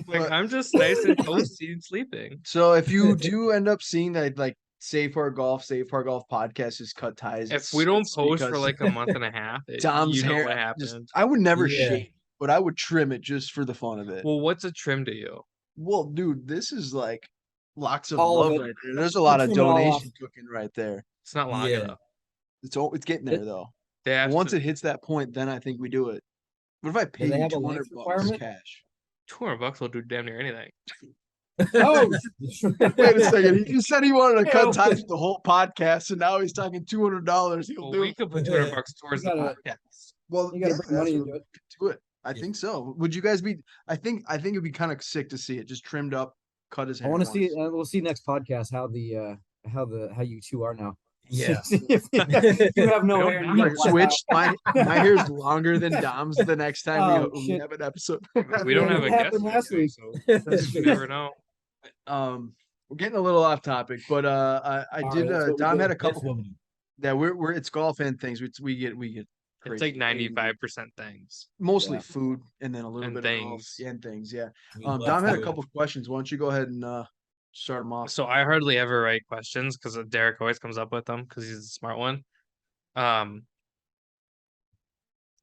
Like I'm just nice and toasty and sleeping.
So if you do end up seeing that, like Save Our Golf podcast is cut ties.
If we don't
it's
post for
because
like a month and a half,
Dom's
you know
hair,
what happened.
I would never
Yeah.
shave, but I would trim it just for the fun of it.
Well, what's a trim to you?
Well, dude, this is like lots of
All of
love
it.
right there. There's a lot of
Trim it all off.
donation cooking right there.
It's not long
Yeah.
enough.
It's getting there though.
They have
Once
to,
it hits that point, then I think we do it. What if I pay
they
you
have a
200
length
bucks
requirement?
cash?
$200 will do damn near anything.
Oh,
Wait a second. He just said he wanted to cut
Ew.
ties with the whole podcast, and now he's talking $200. He'll
Well,
do
we
it.
could put $200 towards the
gotta-
podcast.
Well,
you gotta
yeah,
bring money
that's
into
what-
it.
do it. I think so. Would you guys be? I think it'd be kind of sick to see it just trimmed up, cut his
I
hair.
want to see.
once.
We'll see next podcast how you two are now.
Yeah.
you have no
don't
hair. and
have
you
I'm
got
gonna
black
switch. My hair's longer than Dom's the next time
Oh,
we
shit.
have an episode.
We don't
Yeah,
have a
what
guest
happened
yet,
last week?
so you never know.
We're getting a little off topic, but I
All
did.
right, that's what we
Dom
do.
had a
That's
couple.
what we do.
Yeah, we're it's golf and things. We get
It's
crazy.
like 95% things.
mostly
Yeah.
food and then a little
And
bit
things.
of golf and things. Yeah.
We
Dom
love
had a
food.
couple of questions. Why don't you go ahead and start them off?
So I hardly ever write questions because Derek always comes up with them because he's a smart one.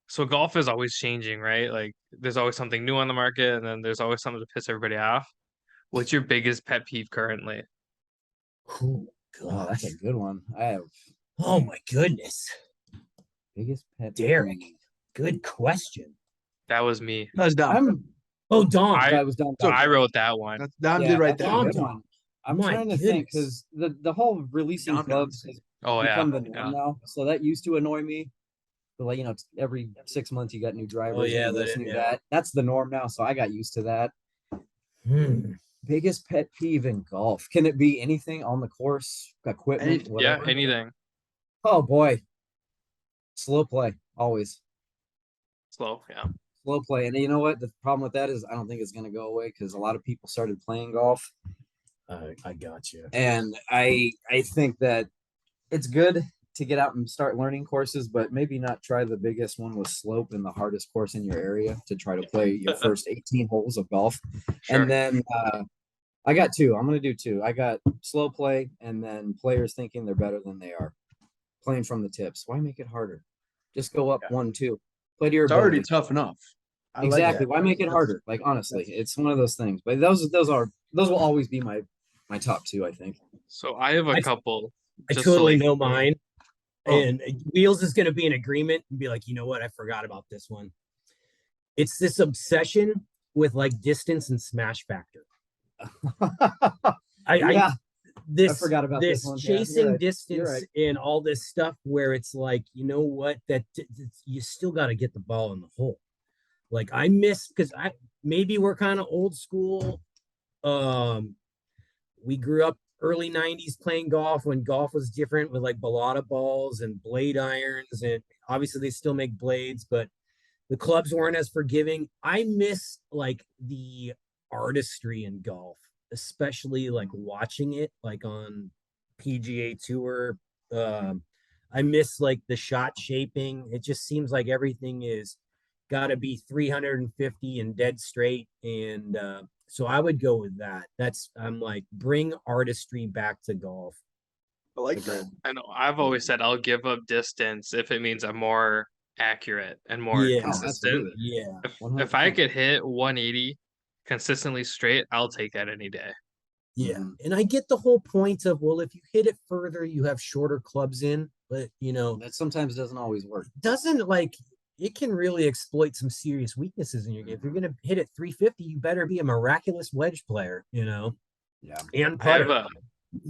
So golf is always changing, right? Like there's always something new on the market, and then there's always something to piss everybody off. What's your biggest pet peeve currently?
Oh,
Oh, that's
gosh.
a good one. I have
Oh my goodness.
biggest pet.
Derek.
peeve.
Good question.
That was me.
That's Dom.
I'm.
Oh, Dom.
I-
I was done.
So I wrote that one.
Dom
Yeah,
did write
that's
that.
a
Dom.
good one. I'm
My
trying to think
goodness.
because the whole releasing
Dom
clubs
knows.
has
Oh yeah.
become the norm
Yeah.
now. So that used to annoy me. But like every 6 months you got new drivers.
yeah,
new
that-
this, new
yeah.
that. That's the norm now. So I got used to that. Biggest pet peeve in golf. Can it be anything on the course, equipment,
Any-
Yeah,
whatever?
anything.
Oh boy. Slow play, always.
Slow. Yeah.
Slow play. And you know what? The problem with that is I don't think it's gonna go away because a lot of people started playing golf.
I got you.
And I think that it's good to get out and start learning courses, but maybe not try the biggest one with slope and the hardest course in your area to try to play your first 18 holes of golf.
Sure.
And then I got two. I'm gonna do two. I got slow play and then players thinking they're better than they are. Playing from the tips. Why make it harder? Just go up 1-2. Play to your
It's already
ability.
tough enough. I like
Exactly.
that.
Why make it harder? Like honestly, it's one of those things. But those will always be my top two, I think.
So I have a
I-
couple.
I
just so,
totally
like-
know mine.
Oh.
And Wheels is going to be in agreement and be like, you know what? I forgot about this one. It's this obsession with like distance and smash factor. I
Yeah.
this
forgot about this one. Yeah, you're
chasing
right. You're
distance
right.
and all this stuff where it's like, you know what? You still got to get the ball in the hole. Like I miss because maybe we're kind of old school. We grew up early 90s playing golf when golf was different with like balata balls and blade irons, and obviously they still make blades, but the clubs weren't as forgiving. I miss like the artistry in golf, especially like watching it like on PGA Tour. I miss like the shot shaping. It just seems like everything is got to be 350 and dead straight, and so I would go with that. I'm like, bring artistry back to golf.
I like that.
I know. I've always said I'll give up distance if it means I'm more accurate and more
Yeah. Oh,
consistent.
absolutely.
Yeah.
If I
100%.
could hit 180 consistently straight, I'll take that any day.
Yeah.
Mhm.
And I get the whole point of, well, if you hit it further, you have shorter clubs in, but
That sometimes doesn't always work.
doesn't like it can really exploit some serious weaknesses in your game. If you're gonna hit it 350, you better be a miraculous wedge player,
Yeah.
and
I have
putter.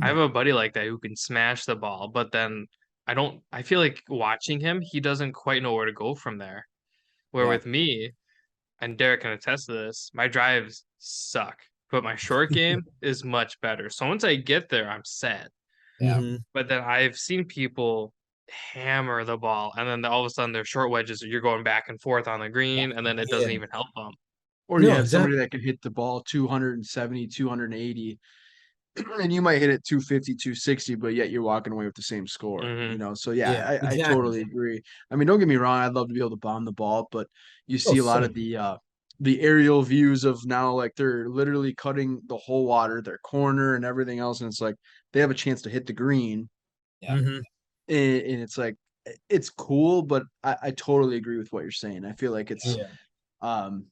I have a buddy like that who can smash the ball, but then I feel like watching him, he doesn't quite know where to go from there. Where
Yeah.
with me, and Derek can attest to this, my drives suck, but my short game is much better. So once I get there, I'm set.
Yeah.
Mhm.
But then I've seen people hammer the ball, and then all of a sudden their short wedges, you're going back and forth on the green, and then it doesn't
Yeah.
even help them.
Or you
No,
have somebody
exactly.
that can hit the ball 270, 280, and you might hit it 250, 260, but yet you're walking away with the same score,
Mhm.
So
Yeah,
I
exactly.
totally agree. I mean, don't get me wrong, I'd love to be able to bomb the ball, but you see a lot of the aerial views of now, like they're literally cutting the whole water, their corner and everything else, and it's like they have a chance to hit the green,
Yeah.
Mhm.
and it's like it's cool, but I totally agree with what you're saying. I feel like it's
Yeah.
um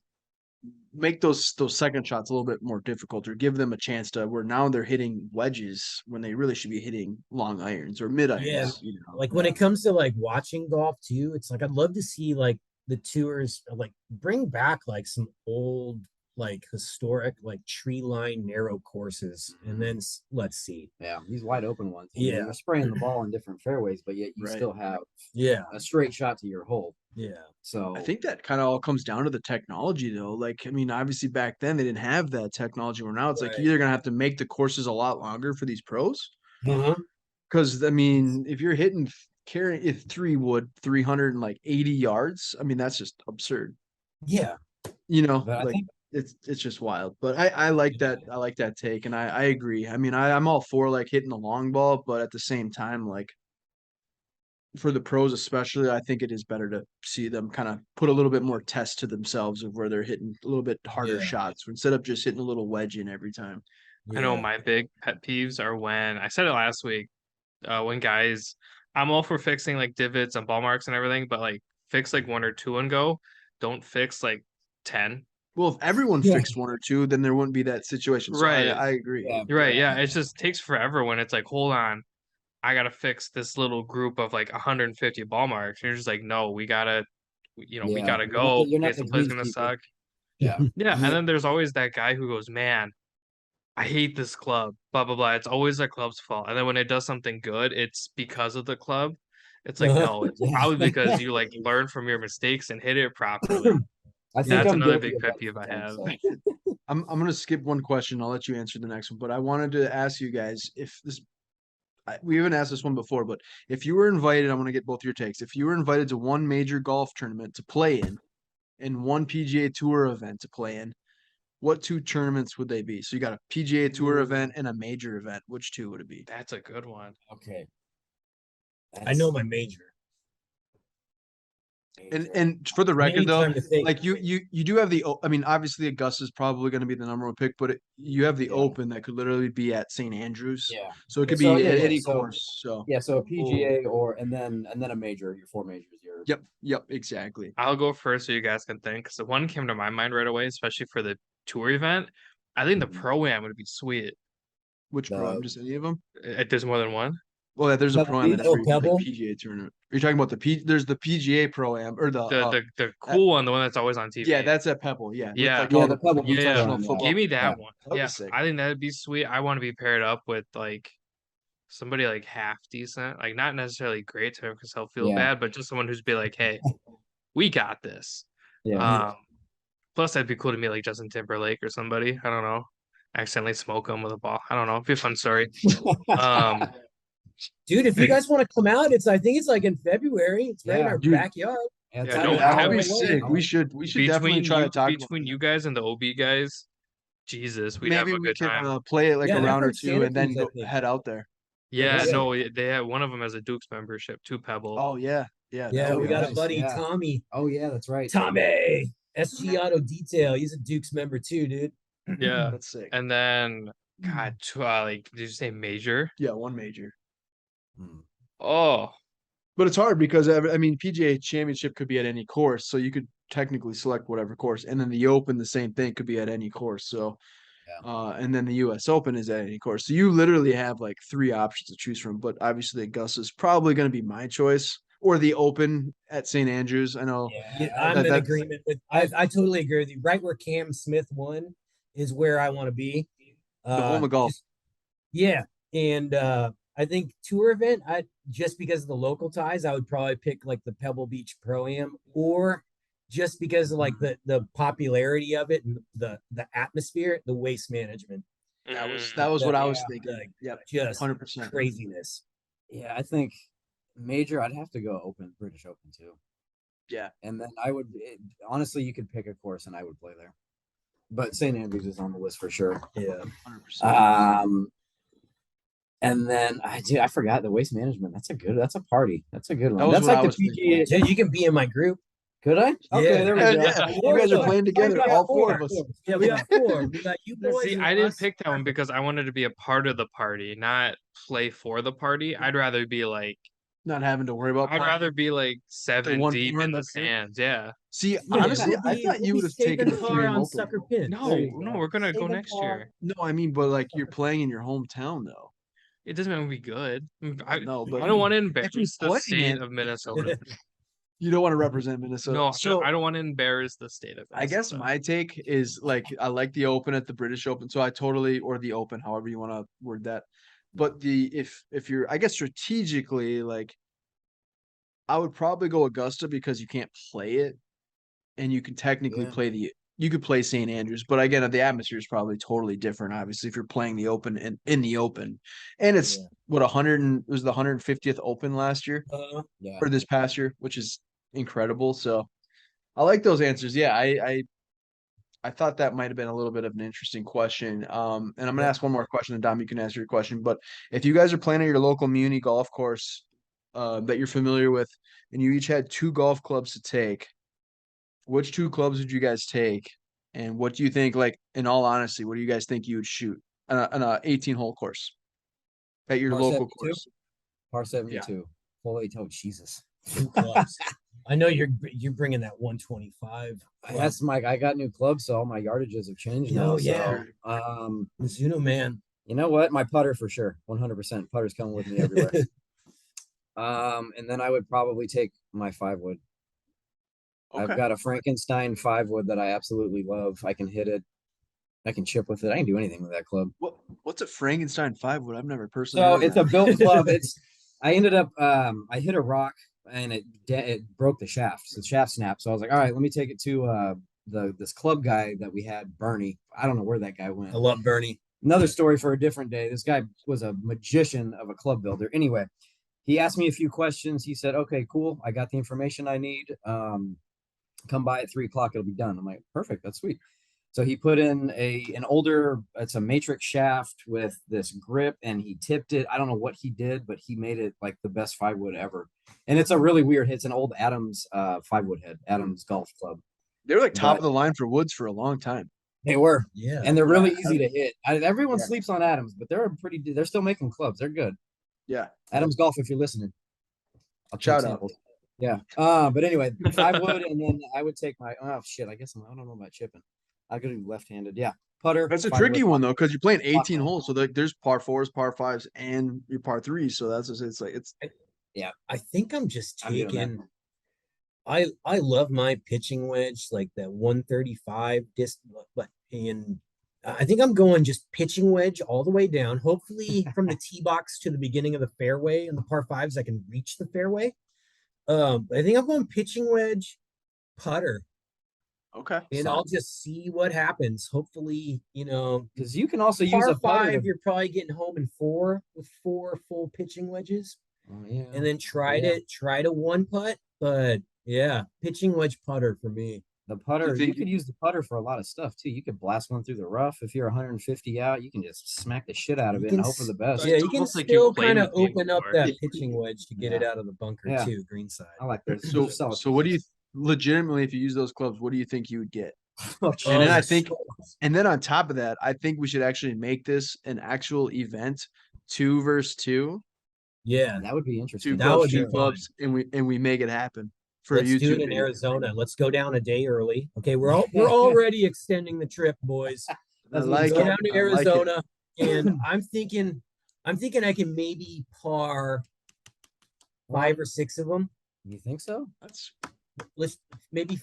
make those second shots a little bit more difficult, or give them a chance to where now they're hitting wedges when they really should be hitting long irons or mid
Yeah.
irons.
Like when it comes to like watching golf too, it's like I'd love to see like the tours like bring back like some old like historic like tree line narrow courses, and then let's see.
Yeah, these wide open ones.
Yeah.
You're spraying the ball in different fairways, but yet you
Right.
still have
Yeah.
a straight shot to your hole.
Yeah.
So
I think that kind of all comes down to the technology, though. Like, I mean, obviously back then they didn't have that technology. Where now it's like
Right.
you're either gonna have to make the courses a lot longer for these pros,
Uh-huh.
because I mean, if you're hitting carrying if 380 yards, I mean that's just absurd.
Yeah.
But I
Like
think
it's just wild. But I like that. I like that take, and I agree. I mean, I'm all for like hitting the long ball, but at the same time, like for the pros especially, I think it is better to see them kind of put a little bit more test to themselves of where they're hitting a little bit harder
Yeah.
shots instead of just hitting a little wedge in every time.
I know
Yeah.
my big pet peeves are when I said it last week, when guys, I'm all for fixing like divots and ball marks and everything, but like fix like one or two and go. Don't fix like 10.
Well, if everyone
Yeah.
fixed one or two, then there wouldn't be that situation. So
Right.
I agree.
yeah,
Right. Yeah. It just takes forever when it's like, hold on, I gotta fix this little group of like 150 ball marks. And you're just like, no, we gotta, we
yeah.
gotta go.
You're not the
Gameplay's gonna
greenskeeper.
suck.
Yeah.
Yeah. And then there's always that guy who goes, man, I hate this club, blah blah blah. It's always the club's fault. And then when it does something good, it's because of the club. It's like,
Uh-huh.
no, it's
Yeah.
probably because you like learn from your mistakes and hit it properly.
I think
That's
I'm
another
guilty
big
of
pet
that
peeve I have.
sometimes, so.
I'm gonna skip one question. I'll let you answer the next one. But I wanted to ask you guys if we haven't asked this one before, but if you were invited, I'm gonna get both your takes. If you were invited to one major golf tournament to play in, and one PGA Tour event to play in, what two tournaments would they be? So you got a PGA Tour event and a major event. Which two would it be?
That's a good one.
Okay.
I know my major.
And for the
I
record
need
though,
time to think.
like you do have I mean, obviously Augusta's probably going to be the number one pick, but you have the
Yeah.
Open that could literally be at St. Andrews.
Yeah.
So it could
So,
be
yeah,
at
yeah,
any
so-
course. So
Yeah, so a PGA and then a major, your four majors, your
yep, exactly.
I'll go first so you guys can think. So one came to my mind right away, especially for the tour event. I think the
Mhm.
pro-am would be sweet.
Which
The-
pro-am? Just any of them?
There's more than one.
Well, yeah, there's a
Pebble
pro-am in
Beach?
every
Pebble?
like, PGA tournament. Are you talking about there's the PGA pro-am or
The cool one, the one that's always on TV.
yeah, that's at Pebble. Yeah.
Yeah.
With, like,
Yeah,
all
the Pebble Beach
professional
pro-am, yeah.
football.
Give me that
Yeah.
one.
That'd be
Yeah,
sick.
I think that'd be sweet. I want to be paired up with like somebody like half decent, like not necessarily great to him because he'll feel
Yeah.
bad, but just someone who's be like, hey, we got this.
Yeah.
Plus that'd be cool to meet like Justin Timberlake or somebody. I don't know. Accidentally smoke him with a ball. I don't know. It'd be a fun story. Um,
Dude, if you guys want to come out, I think it's like in February. It's right in
Yeah.
our
Dude.
backyard.
Yeah,
not
don't
an
That'd
hour
be
away.
sick. We should definitely try to talk about
between
that.
you guys and the OB guys. Jesus, we'd have
Maybe
a
we
good
can
time.
play it like
Yeah,
a
I've
round or
heard
two
Santa
and then
Cruz, I
go
think.
head out there.
Yeah,
Yeah.
no, they have one of them as a Duke's membership, two Pebble.
Oh yeah, yeah.
Yeah,
that
we
would be
got a
nice.
buddy,
yeah.
Tommy.
Oh yeah, that's right.
Tommy. SG Auto Detail. He's a Duke's member too, dude.
Yeah,
That's sick.
and then God, like, did you say major?
Yeah, one major.
Hmm.
Oh,
But it's hard because I mean PGA Championship could be at any course, so you could technically select whatever course, and then the Open, the same thing, could be at any course. So, and then the U.S. Open is at any course. So you literally have like three options to choose from. But obviously, Augusta's probably going to be my choice, or the Open at St. Andrews. I know.
Yeah, I'm in
that's-
agreement with. I totally agree with you. Right where Cam Smith won is where I want to be.
The home of golf.
Yeah, and I think tour event. I just because of the local ties, I would probably pick like the Pebble Beach Pro Am, or just because of like the popularity of it and the atmosphere, the Waste Management.
That
mm,
was what I was
Yeah,
thinking.
like,
Yep,
Just
100%.
craziness.
Yeah, I think major. I'd have to go Open, British Open too.
Yeah.
And then honestly, you could pick a course and I would play there. But St. Andrews is on the list for sure.
Yeah.
100%.
And then I forgot the Waste Management. That's a party. That's a good one.
That was
That's
what
like
I
the
was thinking.
PGA.
Dude, you can be in my group.
Could I? Okay,
Yeah.
there we
Yeah,
go.
yeah. You guys are playing together,
got
all four of us.
Yeah, we got 4. We got you boys.
See,
and
I didn't
us.
pick that one because I wanted to be a part of the party, not play for the party. I'd rather be like,
Not having to worry about.
I'd rather be like
The
7
one
deep
par
in the
that's good.
stands. Yeah.
See,
Yeah,
honestly, I thought you would have taken the 3
on
local.
sucker pin.
No, no, we're gonna go next year.
No, I mean, but like you're playing in your hometown though.
It doesn't mean we good.
No, but
I don't want to
if you're
embarrass the
playing
state
it-
of Minnesota.
you don't want to represent Minnesota.
No,
so
I don't want to embarrass the state of
I guess
Minnesota.
my take is like I like the Open at the British Open, so I totally or the Open, however you want to word that. But if you're, I guess strategically, like I would probably go Augusta because you can't play it, and you can technically
Yeah.
play you could play St. Andrews, but again, the atmosphere is probably totally different. Obviously, if you're playing the Open in the Open, and it's
Yeah.
what 100 it was the 150th Open last year
Yeah.
or this past year, which is incredible. So I like those answers. Yeah, I thought that might have been a little bit of an interesting question. And I'm gonna
Yeah.
ask one more question, and Dom, you can answer your question. But if you guys are playing at your local muni golf course that you're familiar with, and you each had 2 golf clubs to take, which 2 clubs would you guys take? And what do you think, like, in all honesty, what do you guys think you would shoot on a 18-hole course at your
Par
local
72?
course?
Par 72. Full 8. Oh, Jesus.
2 clubs. I know you're bringing that 125.
That's Mike. I got new clubs, so all my yardages have changed now.
Oh, yeah.
So,
Mizuno, man.
you know what? My putter for sure. 100%. Putter's coming with me everywhere. And then I would probably take my 5-wood.
Okay.
I've got a Frankenstein 5-wood that I absolutely love. I can hit it. I can chip with it. I can do anything with that club.
What's a Frankenstein 5-wood? I've never personally
So
heard
it's
that.
a built club. I ended up I hit a rock and it broke the shaft. So the shaft snapped. So I was like, all right, let me take it to this club guy that we had, Bernie. I don't know where that guy went.
I love Bernie.
Another story for a different day. This guy was a magician of a club builder. Anyway, he asked me a few questions. He said, okay, cool. I got the information I need. Come by at 3:00. It'll be done. I'm like, perfect. That's sweet. So he put in it's a matrix shaft with this grip and he tipped it. I don't know what he did, but he made it like the best 5-wood ever. And it's a really weird hit. It's an old Adams 5-wood head, Adams Golf Club.
They were like top of the line for woods for a long time.
They were.
Yeah.
And they're really easy to hit. Everyone sleeps on Adams, but they're still making clubs. They're good.
Yeah.
Adams Golf, if you're listening. I'll take
Shout out.
samples. Yeah. But anyway, 5-wood, and then I would take my I don't know about chipping. I could do lefty-handed. Yeah. Putter.
That's a
5-wood.
tricky one though, because you're playing 18
Wow.
holes. So there's par 4s, par 5s, and your par 3s. So that's just, it's
I think I'm just
I'm doing that.
taking. I love my pitching wedge, like that 135 but and I think I'm going just pitching wedge all the way down. Hopefully, from the tee box to the beginning of the fairway and the par 5s, I can reach the fairway. I think I'm going pitching wedge, putter,
okay.
and I'll just see what happens. Hopefully,
Because you can also use
par
a putter.
5, you're probably getting home in 4 with 4 full pitching wedges.
Oh, yeah.
And then try to 1 putt, but yeah, pitching wedge putter for me.
The putter,
think
you could use the putter for a lot of stuff too. You could blast one through the rough. If you're 150 out, you can just smack the shit out of
You
it
can
and hope for the best.
Yeah,
It's
you can
almost like you
still
played
kind of
the game
open up
before.
that pitching wedge to get it
Yeah.
out of the bunker
Yeah.
too, green side.
I like those.
So
Those are solid
so what do you
pieces.
legitimately, if you use those clubs, what do you think you would get?
Oh,
And then I
Jesus.
think, and then on top of that, I think we should actually make this an actual event, 2 versus 2,
Yeah,
that would be
2
interesting.
That
clubs,
would be
2
fun.
clubs, and we make it happen for a
let's
YouTube
do it in
video.
Arizona. Let's go down a day early. Okay, we're already extending the trip, boys.
I
That's
like
Go
it.
down to
I like it.
Arizona, and I'm thinking I can maybe par 5 or 6 of them.
You think so?
That's
Let's maybe,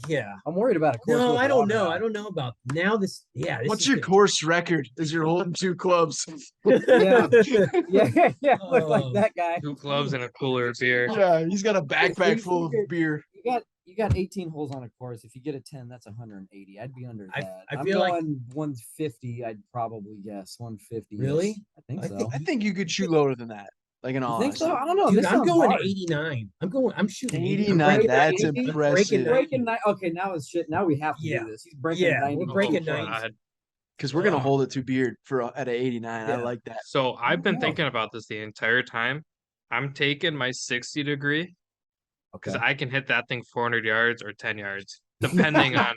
yeah.
I'm worried about a course.
No,
with
I don't
water
know.
on it.
I don't know about now. This
what's
is
your
good.
course record? Is you're holding 2 clubs?
Yeah. Yeah, look like
Oh.
that guy.
2 clubs and a cooler of beer.
Yeah, he's got a backpack
You
full of
figure-
beer.
You got 18 holes on a course. If you get a 10, that's 180. I'd be under
I-
that.
I
I'm
feel like-
going 150. I'd probably guess 150. -ish.
Really?
I think
I
so.
think-
I think you could shoot lower than that. Like in all
You think so?
honesty.
I don't know.
Dude,
This
I'm
sounds
going
hard.
89. I'm shooting
89,
breaking
that's
90.
impressive.
Breaking 90. Okay, now it's shit. Now we have to
Yeah.
do this. He's breaking
Yeah,
90.
we're breaking
Oh,
90.
God.
because we're gonna
Oh.
hold it to beard for at a 89. I
Yeah.
like that.
So I've been
know.
thinking about this the entire time. I'm taking my 60 degree because
Okay.
I can hit that thing 400 yards or 10 yards, depending on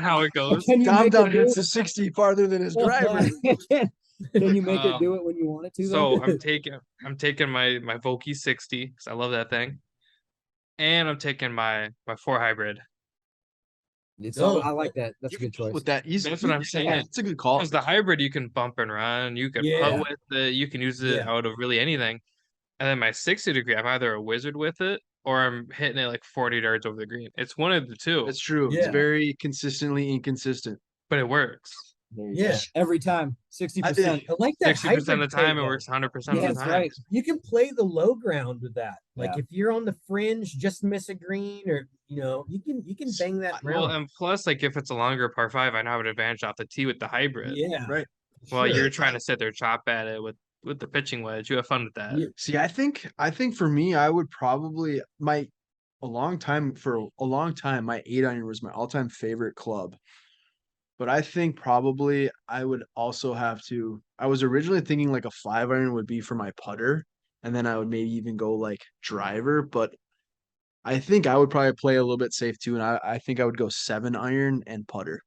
how it goes.
Can you
Dom
make
Dom
it do
hits
it?
the 60 farther than his driver.
Can you make it
Um,
do it when you want it to?
So
Though?
I'm taking my Vokey 60 because I love that thing, and I'm taking my 4 hybrid.
I like that. That's
You
a
can
good
putt
choice.
with that.
That's what I'm saying.
It's a good call.
Because the hybrid you can bump and run, you can
Yeah.
putt with it, you can use it
Yeah.
out of really anything. And then my 60 degree, I'm either a wizard with it or I'm hitting it like 40 yards over the green. It's one of the two,
It's true. It's
Yeah.
very consistently inconsistent.
but it works.
There you
Yeah.
go. Every time, 60%.
I like that
60% of the
hybrid play,
time, it
though.
works 100%
Yeah,
of the
that's
time.
right.
You can play the low ground with that. Like
Yeah.
if you're on the fringe, just miss a green, or you can bang that
Well,
round.
and plus, like if it's a longer par 5, I now have an advantage off the tee with the hybrid.
Yeah.
Right.
Well,
Sure.
you're trying to sit there, chop at it with the pitching wedge. You have fun with that.
Yeah.
See, I think for me, I would probably for a long time, my 8-iron was my all-time favorite club. But I think probably I would also have to. I was originally thinking like a 5-iron would be for my putter, and then I would maybe even go like driver. But I think I would probably play a little bit safe too, and I think I would go 7-iron and putter,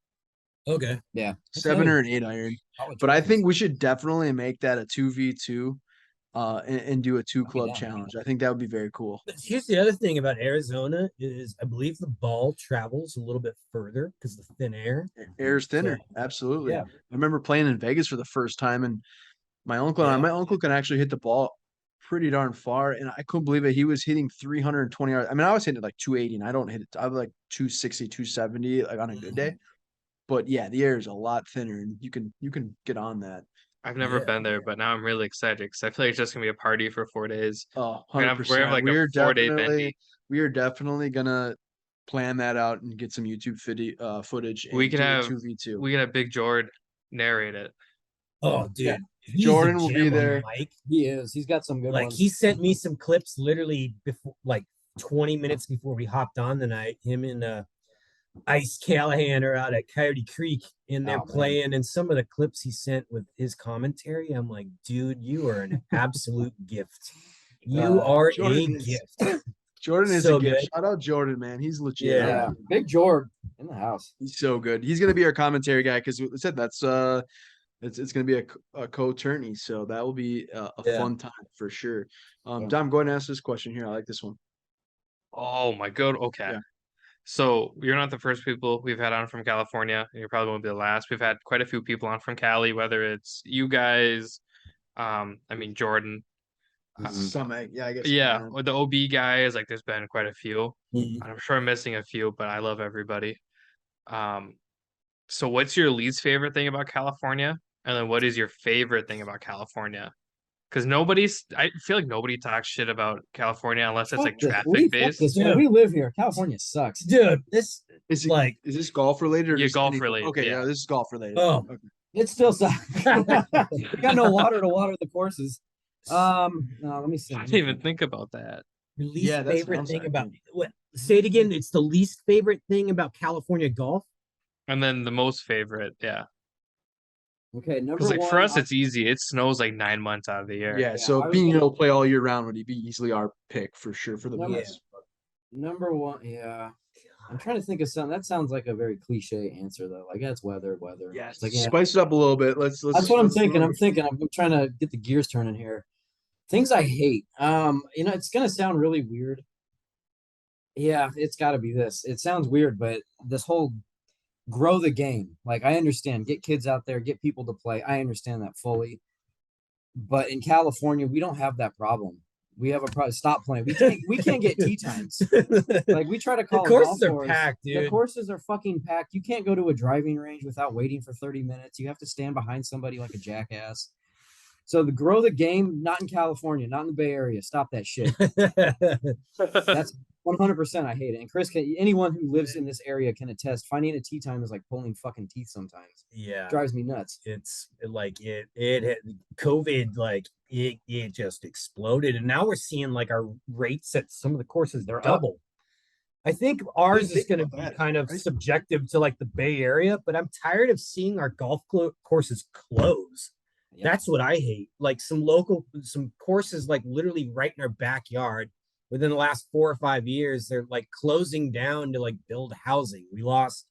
Okay.
Yeah.
7
Okay.
or an 8-iron.
Solid
But I
choices.
think we should definitely make that a 2v2, and do a 2-club
down.
challenge. I think that would be very cool.
But here's the other thing about Arizona is I believe the ball travels a little bit further because of the thin air.
Air's thinner,
So,
absolutely.
yeah.
I remember playing in Vegas for the first time, and my
Yeah.
uncle can actually hit the ball pretty darn far, and I couldn't believe it. He was hitting 320 yards. I mean, I was hitting it like 280, and I don't hit it. I was like 260, 270, like on a good day. But yeah, the air is a lot thinner, and you can get on that.
I've never
Yeah.
been there, but now I'm really excited because I feel like it's just gonna be a party for 4 days.
Oh,
We're gonna have
100%.
like a 4-day bendy.
We are definitely gonna plan that out and get some YouTube footage and
We could
do a
have
2v2.
We could have Big Jord narrate it.
Oh, dude.
Yeah.
He's a
Jordan will
gem
be
on the
there.
mic.
He is. He's got some good
Like
ones.
he sent me some clips literally before, like 20 minutes before we hopped on tonight. Him and Ice Callahan are out at Coyote Creek and they're
Oh, man.
playing, and some of the clips he sent with his commentary, I'm like, dude, you are an absolute gift. You are
Jordan
a
is.
gift.
Jordan is
So
a gift.
good.
Shout out Jordan, man. He's legit.
Yeah.
Yeah. Big Jord in the house.
He's so good. He's gonna be our commentary guy because we said that's it's gonna be a co-tourney, so that will be a
Yeah.
fun time for sure.
Yeah.
Dom, go ahead and ask this question here. I like this one.
Oh my god. Okay.
Yeah.
So you're not the first people we've had on from California, and you probably won't be the last. We've had quite a few people on from Cali, whether it's you guys, I mean Jordan,
Yeah, I guess.
yeah, or the OB guys. Like, there's been quite a few.
Mhm.
I'm sure I'm missing a few, but I love everybody. So what's your least favorite thing about California, and then what is your favorite thing about California? Because I feel like nobody talks shit about California unless it's like
Fuck
traffic based.
this, man.
Yeah.
We live here. California sucks.
Dude, this
Is
like
this golf related or
Yeah,
just
golf
anything?
related,
Okay,
yeah.
yeah, this is golf related.
Oh.
Okay.
It still sucks. We got no water to water the courses. No, let me see.
I didn't even think about that.
your least
Yeah, that's
favorite
what I'm
thing
saying.
about what? Say it again. It's the least favorite thing about California golf.
And then the most favorite, yeah.
Okay, number
Because like
one.
for us, it's easy. It snows like 9 months out of the year.
Yeah,
I
so
was
being
gonna-
able to play all year round would be easily our pick for sure for the
Number-
best.
Number one, yeah. I'm trying to think of something. That sounds like a very cliche answer, though. Like, that's weather.
Yeah,
It's like, yeah.
spice it up a little bit. Let's.
That's what I'm
let's-
thinking. I'm trying to get the gears turning here. Things I hate. It's gonna sound really weird. Yeah, it's got to be this. It sounds weird, but this whole grow the game. Like, I understand, get kids out there, get people to play. I understand that fully. But in California, we don't have that problem. We have a problem. Stop playing. We can't get tee times. Like, we try to call
The
a golf
courses are
course.
packed,
The
dude.
courses are fucking packed. You can't go to a driving range without waiting for 30 minutes. You have to stand behind somebody like a jackass. So the grow the game, not in California, not in the Bay Area. Stop that shit. That's 100%. I hate it. And Chris, anyone who lives in this area can attest. Finding a tee time is like pulling fucking teeth sometimes.
Yeah.
Drives me nuts.
It's like it had COVID, like it just exploded. And now we're seeing like our rates at some of the courses
They're up.
double. I think ours
think
is going to
about
be
that.
kind of
Right.
subjective to like the Bay Area, but I'm tired of seeing our courses close.
Yep.
That's what I hate. Like some courses like literally right in our backyard. Within the last 4 or 5 years, they're like closing down to like build housing. We lost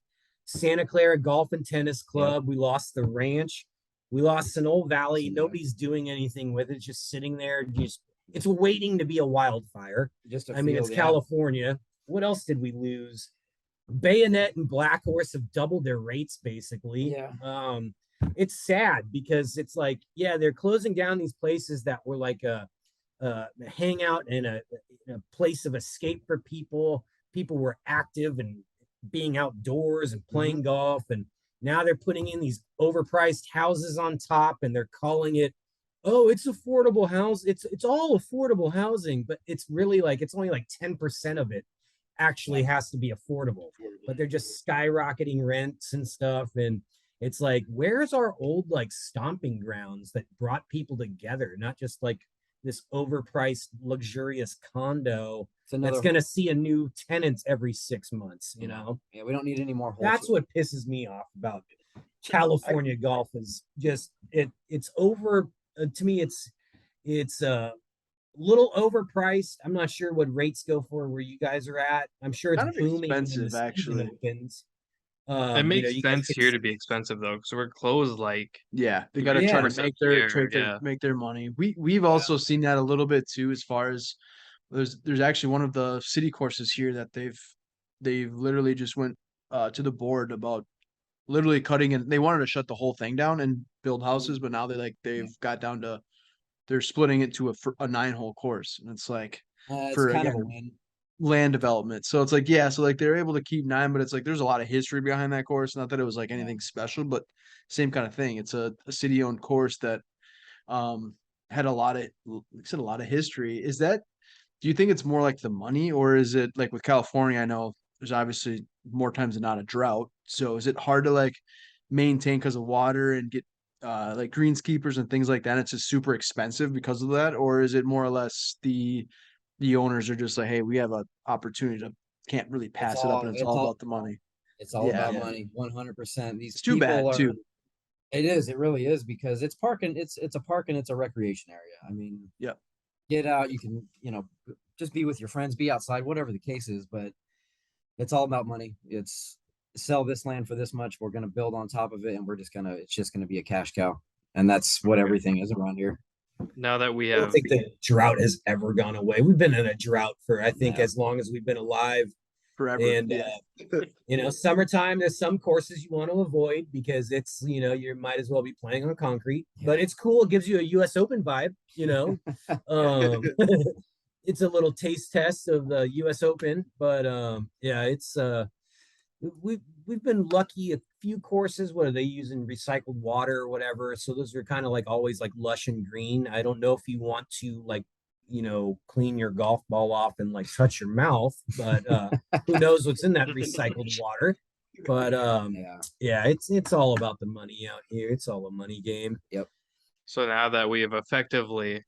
Santa Clara Golf and Tennis Club. We lost the ranch. We lost an old valley. Nobody's doing anything with it. It's just sitting there. Just it's waiting to be a wildfire.
Just a
I mean,
field,
it's
yeah.
California. What else did we lose? Bayonet and Black Horse have doubled their rates basically.
Yeah.
It's sad because it's like, yeah, they're closing down these places that were like a hangout and a place of escape for people. People were active and being outdoors and playing golf, and now they're putting in these overpriced houses on top, and they're calling it, oh, it's affordable house. It's all affordable housing, but it's really like it's only like 10% of it actually has to be affordable. But they're just skyrocketing rents and stuff, and it's like, where's our old like stomping grounds that brought people together, not just like this overpriced luxurious condo that's going to see a new tenant every 6 months, you know?
Yeah, we don't need any more.
That's what pisses me off about California golf is just it's over to me. It's a little overpriced. I'm not sure what rates go for where you guys are at. I'm sure it's
Kind of
booming when the
expensive,
season
actually.
opens.
It
You know,
makes
you guys
sense
get
here to be expensive though, because we're closed like
Yeah, they
Yeah,
got to try to
3% here,
make their money. We've also seen that a little bit too, as far as there's actually one of the city courses here that they've literally just went to the board about literally cutting it. They wanted to shut the whole thing down and build houses, but now they've got down to they're splitting it to a 9-hole course, and it's like
It's
for
kind of a
again
win.
land development. So it's like, yeah, so like they're able to keep 9, but it's like there's a lot of history behind that course. Not that it was like anything special, but same kind of thing. It's a city owned course that had a lot of like I said, a lot of history. Is that do you think it's more like the money, or is it like with California? I know there's obviously more times than not a drought. So is it hard to like maintain because of water and get like greenskeepers and things like that? It's just super expensive because of that, or is it more or less the owners are just like, hey, we have an opportunity to can't really pass it up, and it's all about the money.
It's all
Yeah,
about money. 100%. These
it's too bad
people are.
too.
It is. It really is, because it's parking. It's a park and it's a recreation area. I mean,
Yep.
get out. You can just be with your friends, be outside, whatever the case is. But it's all about money. It's sell this land for this much. We're gonna build on top of it, and it's just gonna be a cash cow, and that's what everything is around here.
now that we
I don't
have
think the drought has ever gone away. We've been in a drought for, I think,
Yeah.
as long as we've been alive.
Forever.
And
Yeah.
summertime, there's some courses you want to avoid because it's, you might as well be playing on concrete, but it's cool. It gives you a US Open vibe, it's a little taste test of the US Open, but yeah, it's we've been lucky. A few courses, what are they using, recycled water or whatever, so those are kind of like always like lush and green. I don't know if you want to like clean your golf ball off and like touch your mouth, but who knows what's in that recycled water. But yeah, it's all about the money out here. It's all a money game.
Yep.
so now that we have effectively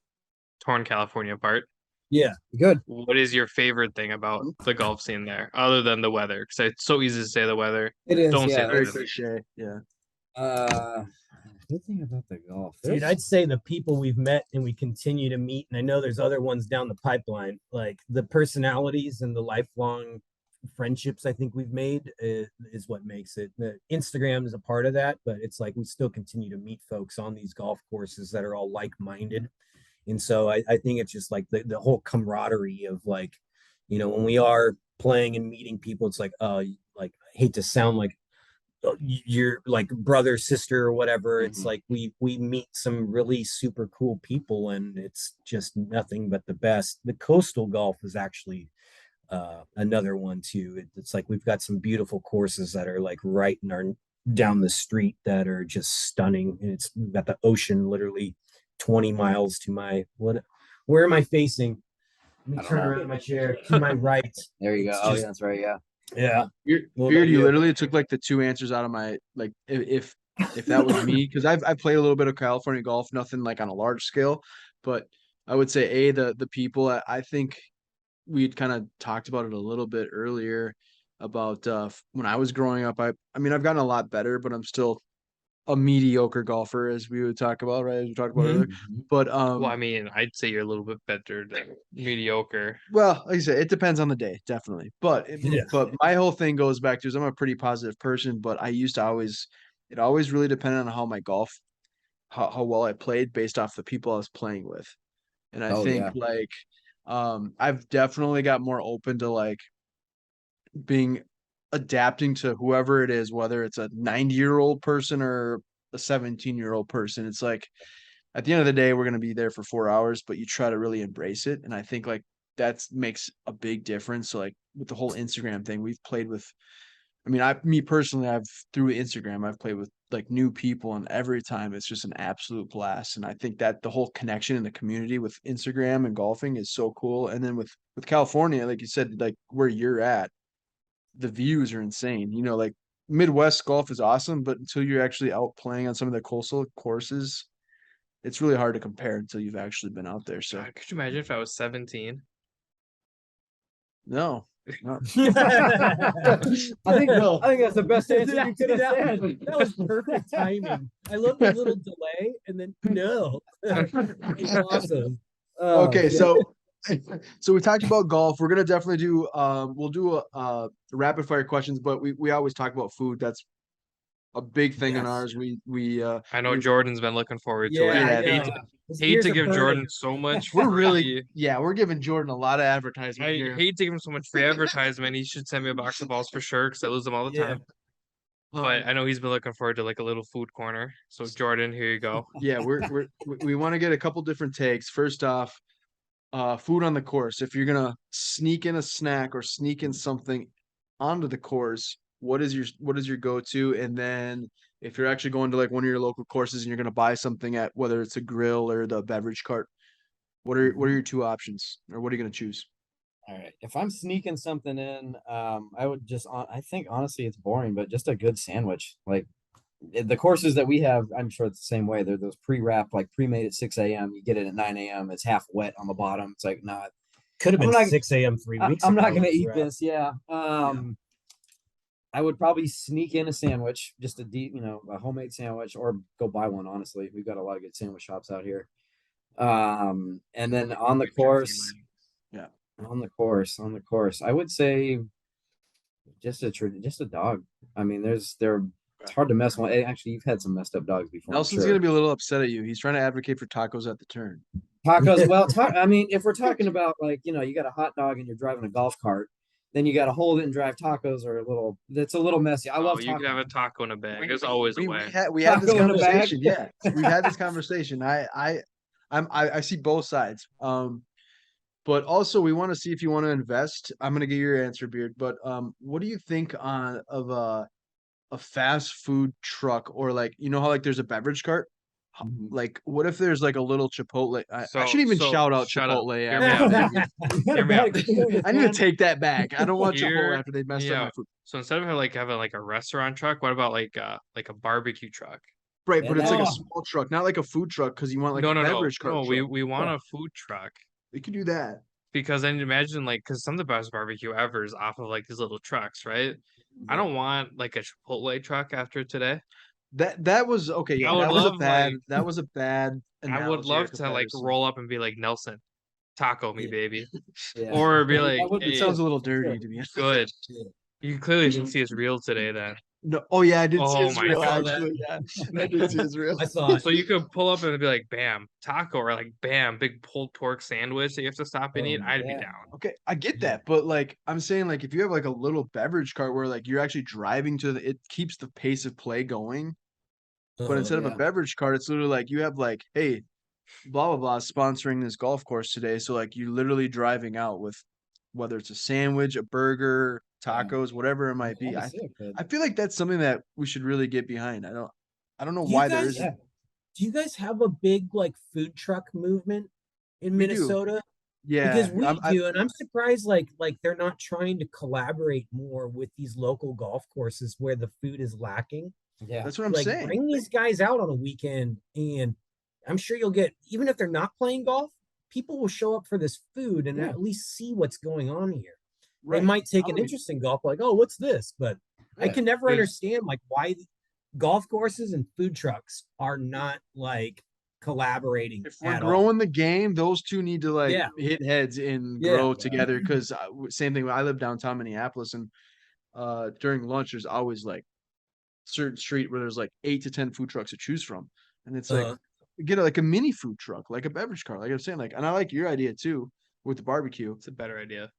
torn California apart,
Yeah.
Good.
what is your favorite thing about the golf scene there, other than the weather? Because it's so easy to say the weather.
It is.
Don't say
Yeah.
the
Very
weather.
cliche. Yeah.
Good thing about the golf.
Dude, I'd say the people we've met and we continue to meet, and I know there's other ones down the pipeline, like the personalities and the lifelong friendships I think we've made is what makes it. The Instagram is a part of that, but it's like we still continue to meet folks on these golf courses that are all like-minded. And so I think it's just like the whole camaraderie of like, when we are playing and meeting people, it's like, like I hate to sound like you're like brother, sister, or whatever. It's like we meet some really super cool people, and it's just nothing but the best. The coastal golf is actually another one too. It's like we've got some beautiful courses that are like right in our down the street that are just stunning. And we've got the ocean literally 20 miles to my where am I facing? Let me turn around my chair to my right.
There you go.
It's
Oh,
just-
yeah, that's right. Yeah.
Yeah. What
Beard,
about
you
you?
literally took like the 2 answers out of my like if that was me, because I played a little bit of California golf, nothing like on a large scale, but I would say the people. I think we'd kind of talked about it a little bit earlier about when I was growing up. I mean, I've gotten a lot better, but I'm still a mediocre golfer, as we would talk about, right? As we talked about earlier. But
Well, I mean, I'd say you're a little bit better than mediocre.
well, like I said, it depends on the day, definitely. But
Yeah.
but my whole thing goes back to is I'm a pretty positive person, but I used to always it always really depended on how my golf how well I played based off the people I was playing with. And I
Oh,
think
yeah.
like I've definitely got more open to like being adapting to whoever it is, whether it's a 90-year-old person or a 17-year-old person. It's like at the end of the day, we're going to be there for 4 hours, but you try to really embrace it. And I think like that makes a big difference. So like with the whole Instagram thing, we've played with, I mean, me personally, I've through Instagram, I've played with like new people, and every time it's just an absolute blast. And I think that the whole connection in the community with Instagram and golfing is so cool. And then with California, like you said, like where you're at, the views are insane. You know, like Midwest golf is awesome, but until you're actually out playing on some of the coastal courses, it's really hard to compare until you've actually been out there. So
God, could you imagine if I was 17?
no.
I think that's the best answer you could have said.
That was perfect timing. I love the little delay, and then no. It's awesome.
Okay, so we talked about golf. We're gonna definitely do we'll do a rapid fire questions, but we always talk about food. That's a big thing on
Yes.
ours. We
I know
we-
Jordan's been looking forward to it.
Yeah,
Yeah,
I hate,
His
hate
ears
to
are
give
burning.
Jordan so much.
we're
free-
really we're giving Jordan a lot of advertisement
I
here.
hate to give him so much free advertisement. He should send me a box of balls for sure because I lose them all the
Yeah.
time. But I know he's been looking forward to like a little food corner. So Jordan, here you go.
Yeah, we want to get a couple different takes. First off, food on the course. If you're gonna sneak in a snack or sneak in something onto the course, what is your go-to? And then if you're actually going to like one of your local courses and you're gonna buy something at whether it's a grill or the beverage cart, what are your two options, or what are you gonna choose?
All right. If I'm sneaking something in, I would just, I think honestly it's boring, but just a good sandwich. Like the courses that we have, I'm sure it's the same way. They're those pre-wrapped, like pre-made at 6 a.m. You get it at 9 a.m. It's half wet on the bottom. It's like, nah,
Could have
I'm
been
not-
6 a.m. 3 weeks
I'm not
ago.
gonna eat
Right.
this. Yeah. I would probably sneak in a sandwich, just a a homemade sandwich, or go buy one. Honestly, we've got a lot of good sandwich shops out here. And then on the course, on the course, I would say just a dog. I mean, it's hard to mess one. Actually, you've had some messed up dogs before. I'm
Nelson's
sure.
gonna be a little upset at you. He's trying to advocate for tacos at the turn.
Tacos. Well, I mean, if we're talking about like, you got a hot dog and you're driving a golf cart, then you got to hold it and drive tacos it's a little messy. I love
You can have a taco in a bag. There's always a way.
We had this
Taco in a bag.
conversation. Yeah, we've had this conversation. I see both sides. But also we want to see if you want to invest. I'm gonna get your answer, Beard. But what do you think of a fast food truck, or like how like there's a beverage cart? Like what if there's like a little Chipotle? I shouldn't even shout out
shut up.
Chipotle.
Hear me out. Hear me out.
I need to take that back. I don't want
Here-
Chipotle after they messed up my food.
So instead of like having like a restaurant truck, what about like a barbecue truck?
Right,
Yeah,
but it's like a
no.
small truck, not like a food truck, because you want like
no,
a
no, no,
beverage cart.
no.
truck.
We want a food truck
We could do that.
because then imagine like because some of the best barbecue ever is off of like these little trucks, right? I don't want like a Chipotle truck after today.
That was okay. Yeah,
I would
that was a
love,
bad.
like-
that was a bad.
I would
analogy or
love to like
comparison.
roll up and be like Nelson, taco me,
Yeah.
baby,
Yeah.
or be
That
like,
would be
It
"Hey,
sounds a little dirty to me.
good.
Yeah.
You clearly didn't see his reel today then.
No, oh yeah, I did see
Oh
his
my
reel
God.
actually. Yeah, I did see his reel.
I saw it.
So you could pull up and be like, bam, taco, or like, bam, big pulled pork sandwich that you have to stop and eat. I'd be
yeah.
down.
Okay, I get that, but like I'm saying, like if you have like a little beverage cart where like you're actually driving it keeps the pace of play going. But instead of
yeah.
a beverage cart, it's literally like you have like, hey, blah blah blah, sponsoring this golf course today. So like you literally driving out with whether it's a sandwich, a burger, tacos, whatever it might be. I feel like that's something that we should really get behind. I don't know
Do you
why there
guys-
isn't.
Do you guys have a big like food truck movement in
We do.
Minnesota?
Yeah,
Because we
I'm-
do, and I'm surprised like they're not trying to collaborate more with these local golf courses where the food is lacking.
Yeah.
that's what I'm
Like
saying.
bring these guys out on a weekend, and I'm sure you'll get, even if they're not playing golf, people will show up for this food and
Yeah.
at least see what's going on here. They
Right.
might take
I
an
would-
interest in golf, like, oh, what's this? But I
Yeah.
can never
There's-
understand like why golf courses and food trucks are not like collaborating.
If we're
at all.
growing the game, those two need to like
Yeah.
hit heads and
Yeah.
grow together. Because same thing. I live downtown Minneapolis, and during lunch, there's always like certain street where there's like 8 to 10 food trucks to choose from, and it's like
Uh-huh.
get like a mini food truck, like a beverage car, like I'm saying, like, and I like your idea too with the barbecue.
It's a better idea.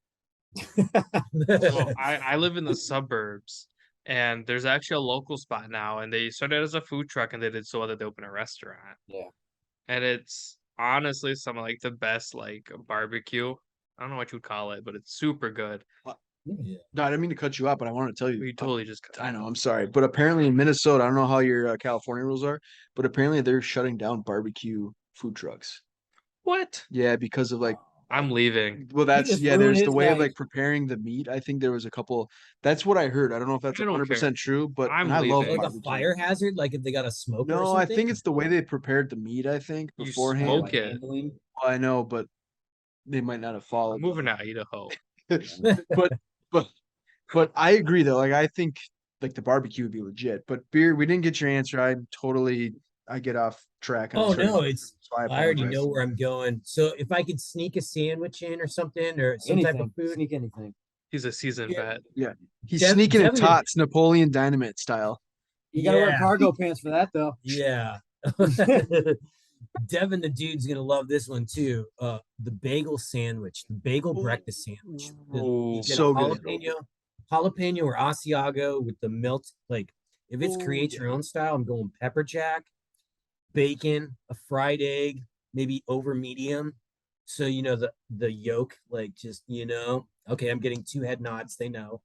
Well, I live in the suburbs, and there's actually a local spot now, and they started as a food truck, and they did so that they opened a restaurant.
Yeah.
And it's honestly some of like the best like barbecue. I don't know what you would call it, but it's super good.
No, I didn't mean to cut you up, but I wanted to tell you.
We totally just
I know, I'm sorry, but apparently in Minnesota, I don't know how your California rules are, but apparently they're shutting down barbecue food trucks.
What?
Yeah, because of like,
I'm leaving.
well, that's
just
yeah.
ruined
There's the
his
way of
night.
like preparing the meat. I think there was a couple. That's what I heard. I don't know if that's
I don't
100% true, but
I'm
and I love
leaving.
like a
barbecue.
fire hazard, like if they got a smoker. or
No, I
something?
think it's the way they prepared the meat. I think
You
beforehand.
smoke it.
Handling.
I know, but they might not have
I'm
followed.
moving to Idaho.
But I agree though. Like I think like the barbecue would be legit. But beer, we didn't get your answer. I get off track. and I'm
Oh
starting
no,
to-
it's
so
I already
apologize.
know where I'm going. So if I could sneak a sandwich in or something or some type of
Anything.
food,
Sneak anything.
He's a seasoned
Yeah.
vet.
He's
Dev-
sneaking in
Devin-
tots, Napoleon Dynamite style.
You gotta wear
Yeah.
cargo pants for that though.
yeah. Devin, the dude's gonna love this one too. The bagel sandwich, the bagel breakfast sandwich.
Oh,
You get
so
a
good.
jalapeno or Asiago with the melt. Like if it's
Oh,
create
yeah.
your own style, I'm going pepper jack, bacon, a fried egg, maybe over medium. So you know the yolk, like just okay, I'm getting 2 head nods. They know.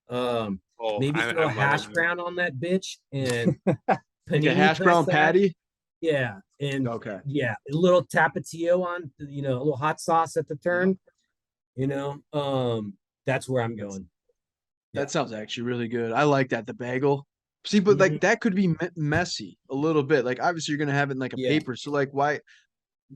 Oh,
Maybe throw a hash brown on that bitch and
Like a
panini
hash brown
press that.
patty.
Yeah, and
Okay.
yeah, a little tapatio on, a little hot sauce at the turn. That's where I'm going. Yeah.
That sounds actually really good. I like that. The bagel. See, but like that could be messy a little bit. Like obviously you're gonna have it in like a
Yeah.
paper. So like why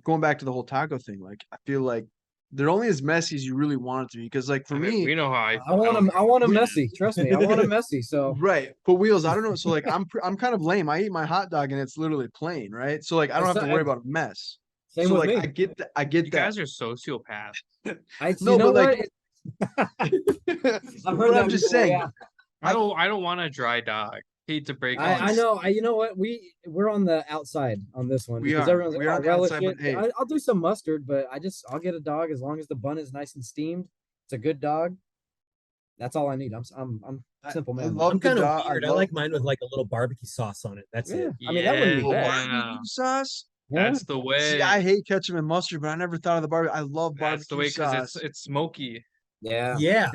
going back to the whole taco thing, like I feel like they're only as messy as you really want it to be. Because like for
I mean,
me,
we know how
I want them. I want them
we-
messy. Trust me. I want them messy. So
right. But Wheels, I don't know. So like I'm kind of lame. I eat my hot dog and it's literally plain, right? So like I don't have to worry about a mess.
same
So
with
like
me.
I get that. I get
You
that.
guys are sociopaths.
No,
you know
but like
what? I've heard
but
that
I'm just
before,
saying.
yeah.
I don't want a dry dog. Hate to break
I
it.
know. You know what? We're on the outside on this one.
We
because
are.
everyone's
We
like,
are
"Oh,
on the
relish
outside,
it."
but hey.
I'll do some mustard, but I'll get a dog as long as the bun is nice and steamed. It's a good dog. That's all I need. I'm simple
I
man.
love
I'm
the
kind of
dog.
weird. I
love
like mine with like a little barbecue sauce on it. That's
Yeah.
it.
I mean, that wouldn't be bad.
barbecue sauce.
Yeah.
That's the way.
See, I hate ketchup and mustard, but I never thought of the barbecue. I love
That's the
barbecue
way because
sauce.
it's smoky.
Yeah.
Yeah.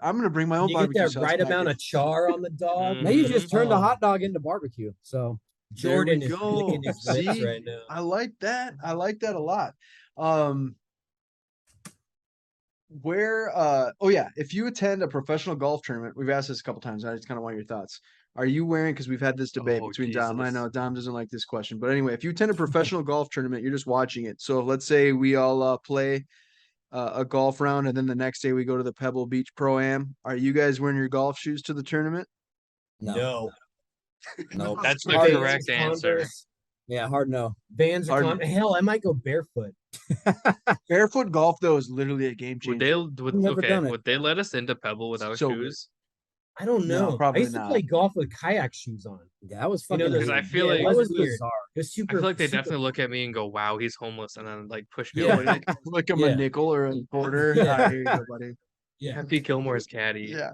I'm gonna bring my own
You get
barbecue
that
sauce.
right
packet.
amount of char on the dog.
Now you just turned the
Oh,
hot dog into barbecue. So
Jordan
we
is
go.
licking his lips
See?
right now.
I like that. I like that a lot. Oh yeah, if you attend a professional golf tournament, we've asked this a couple times. I just kind of want your thoughts. Are you wearing, because we've had this debate
Oh,
between Dom. I
Jesus.
know Dom doesn't like this question, but anyway, if you attend a professional golf tournament, you're just watching it. So let's say we all play a golf round, and then the next day we go to the Pebble Beach Pro Am. Are you guys wearing your golf shoes to the tournament?
No.
no.
That's the
Hard-
correct answer.
Yeah, hard no.
Vans are
Hard-
hell, I might go barefoot.
Barefoot golf though is literally a game
Would
changer.
they?
never
Okay.
done it.
Would they let us into Pebble without
So good.
shoes?
I don't
No,
know. I
probably
used to
not.
play golf with kayak shoes on.
Yeah, that was
You know,
fucking.
there's-
Because I
weird.
feel
Yeah,
like
that
that
was
was
weird.
bizarre.
It was
I
super.
feel like they
super-
definitely look at me and go, "Wow, he's homeless," and then like push me
Yeah.
away.
Like I'm
Yeah.
a nickel or a quarter.
Yeah.
Ah, here you go, buddy.
Yeah.
Happy Gilmore's caddy.
Yeah.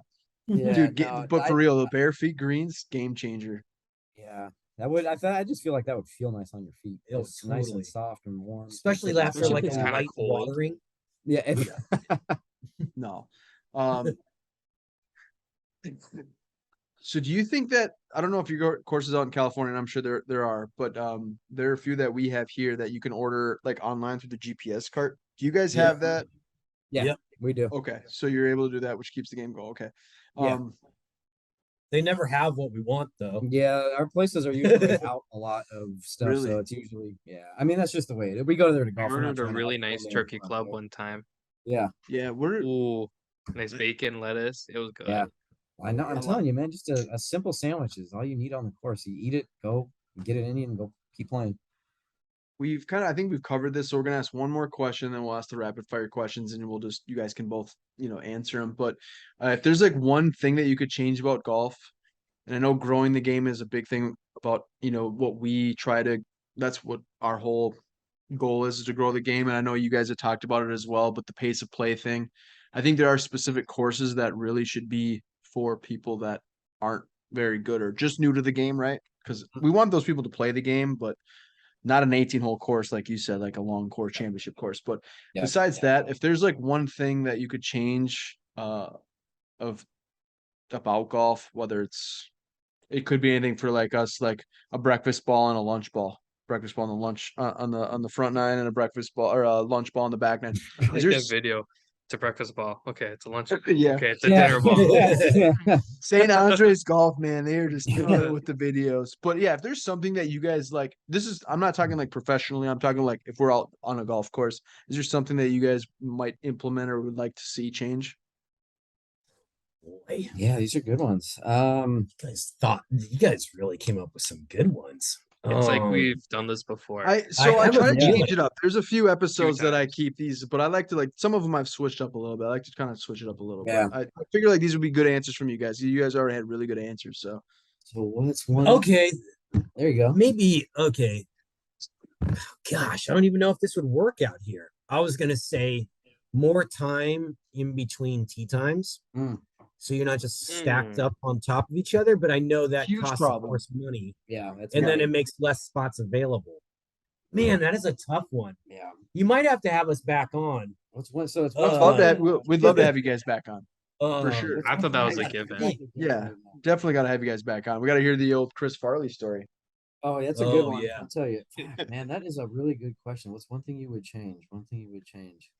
Yeah,
Dude,
no,
but for real, the bare feet greens, game changer.
Yeah, that would. I just feel like that would feel nice on your feet.
Oh,
It's nice
totally.
and soft and warm.
Especially
It's-
after like a
it's kinda
light
cold.
watering.
Yeah. If,
No. So do you think that, I don't know if you go courses out in California, and I'm sure there are, but there are a few that we have here that you can order like online through the GPS cart. Do you guys
Yeah.
have that?
yeah,
Yep.
we do.
Okay, so you're able to do that, which keeps the game going. Okay.
Yeah.
They never have what we want though.
Yeah, our places are usually out a lot of stuff,
Really?
so it's usually I mean, that's just the way it is. We go there to
I
golf. We're not
ordered a
trying to
really
have
nice
one day
turkey
fun,
club
but
one time.
Yeah,
Yeah, we're
Ooh, nice bacon, lettuce. It was good.
yeah. I know. I'm
I
telling you, man. Just a simple sandwich is all you need on the course. You eat it, go get it in you, and go keep playing.
we've kind of I think we've covered this. So we're gonna ask one more question, then we'll ask the rapid fire questions, and we'll just you guys can both answer them. But if there's like one thing that you could change about golf, and I know growing the game is a big thing about what we try to. That's what our whole goal is to grow the game, and I know you guys have talked about it as well. But the pace of play thing, I think there are specific courses that really should be for people that aren't very good or just new to the game, right? Because we want those people to play the game, but not an 18-hole course like you said, like a long course championship course. But
Yeah.
besides that, if there's like one thing that you could change of about golf, whether it could be anything for like us, like a breakfast ball and a lunch ball. Breakfast ball on the lunch on the front nine and a breakfast ball or a lunch ball on the back nine.
I like
Is there
that video. It's a breakfast ball. Okay, it's a lunch.
Yeah.
Okay, it's a dinner ball.
Yeah.
St. Andre's Golf, man, they are just killing it with the videos. But yeah, if there's something that you guys like, I'm not talking like professionally, I'm talking like if we're out on a golf course, is there something that you guys might implement or would like to see change?
Boy,
Yeah, these are good ones.
you guys really came up with some good ones.
It's like
Um,
we've done this before.
I
have a
try to
feeling.
change it up. There's a few episodes that I
times.
keep these, but I like to some of them I've switched up a little bit. I like to kind of switch it up a little
Yeah.
bit. I figure like these would be good answers from you guys. You guys already had really good answers, so
So what's one?
Okay,
There you go.
maybe okay. Gosh, I don't even know if this would work out here. I was gonna say more time in between tee times.
Mm.
So you're not just stacked
Mm.
up on top of each other, but I know that
Huge
costs,
problem.
of course, money,
Yeah, that's
and then
right.
it makes less spots available. Man, that is a tough one.
Yeah.
You might have to have us back on.
What's one? So it's
I'd love that.
one-
We'd love to have you guys back on. for sure.
what's
I
one
thought that
thing
was a
I
given.
like to
Yeah,
do?
definitely got to have you guys back on. We got to hear the old Chris Farley story.
Oh, that's a good
Oh,
one.
yeah.
I'll tell you. Fuck, man, that is a really good question. What's one thing you would change? One thing you would change?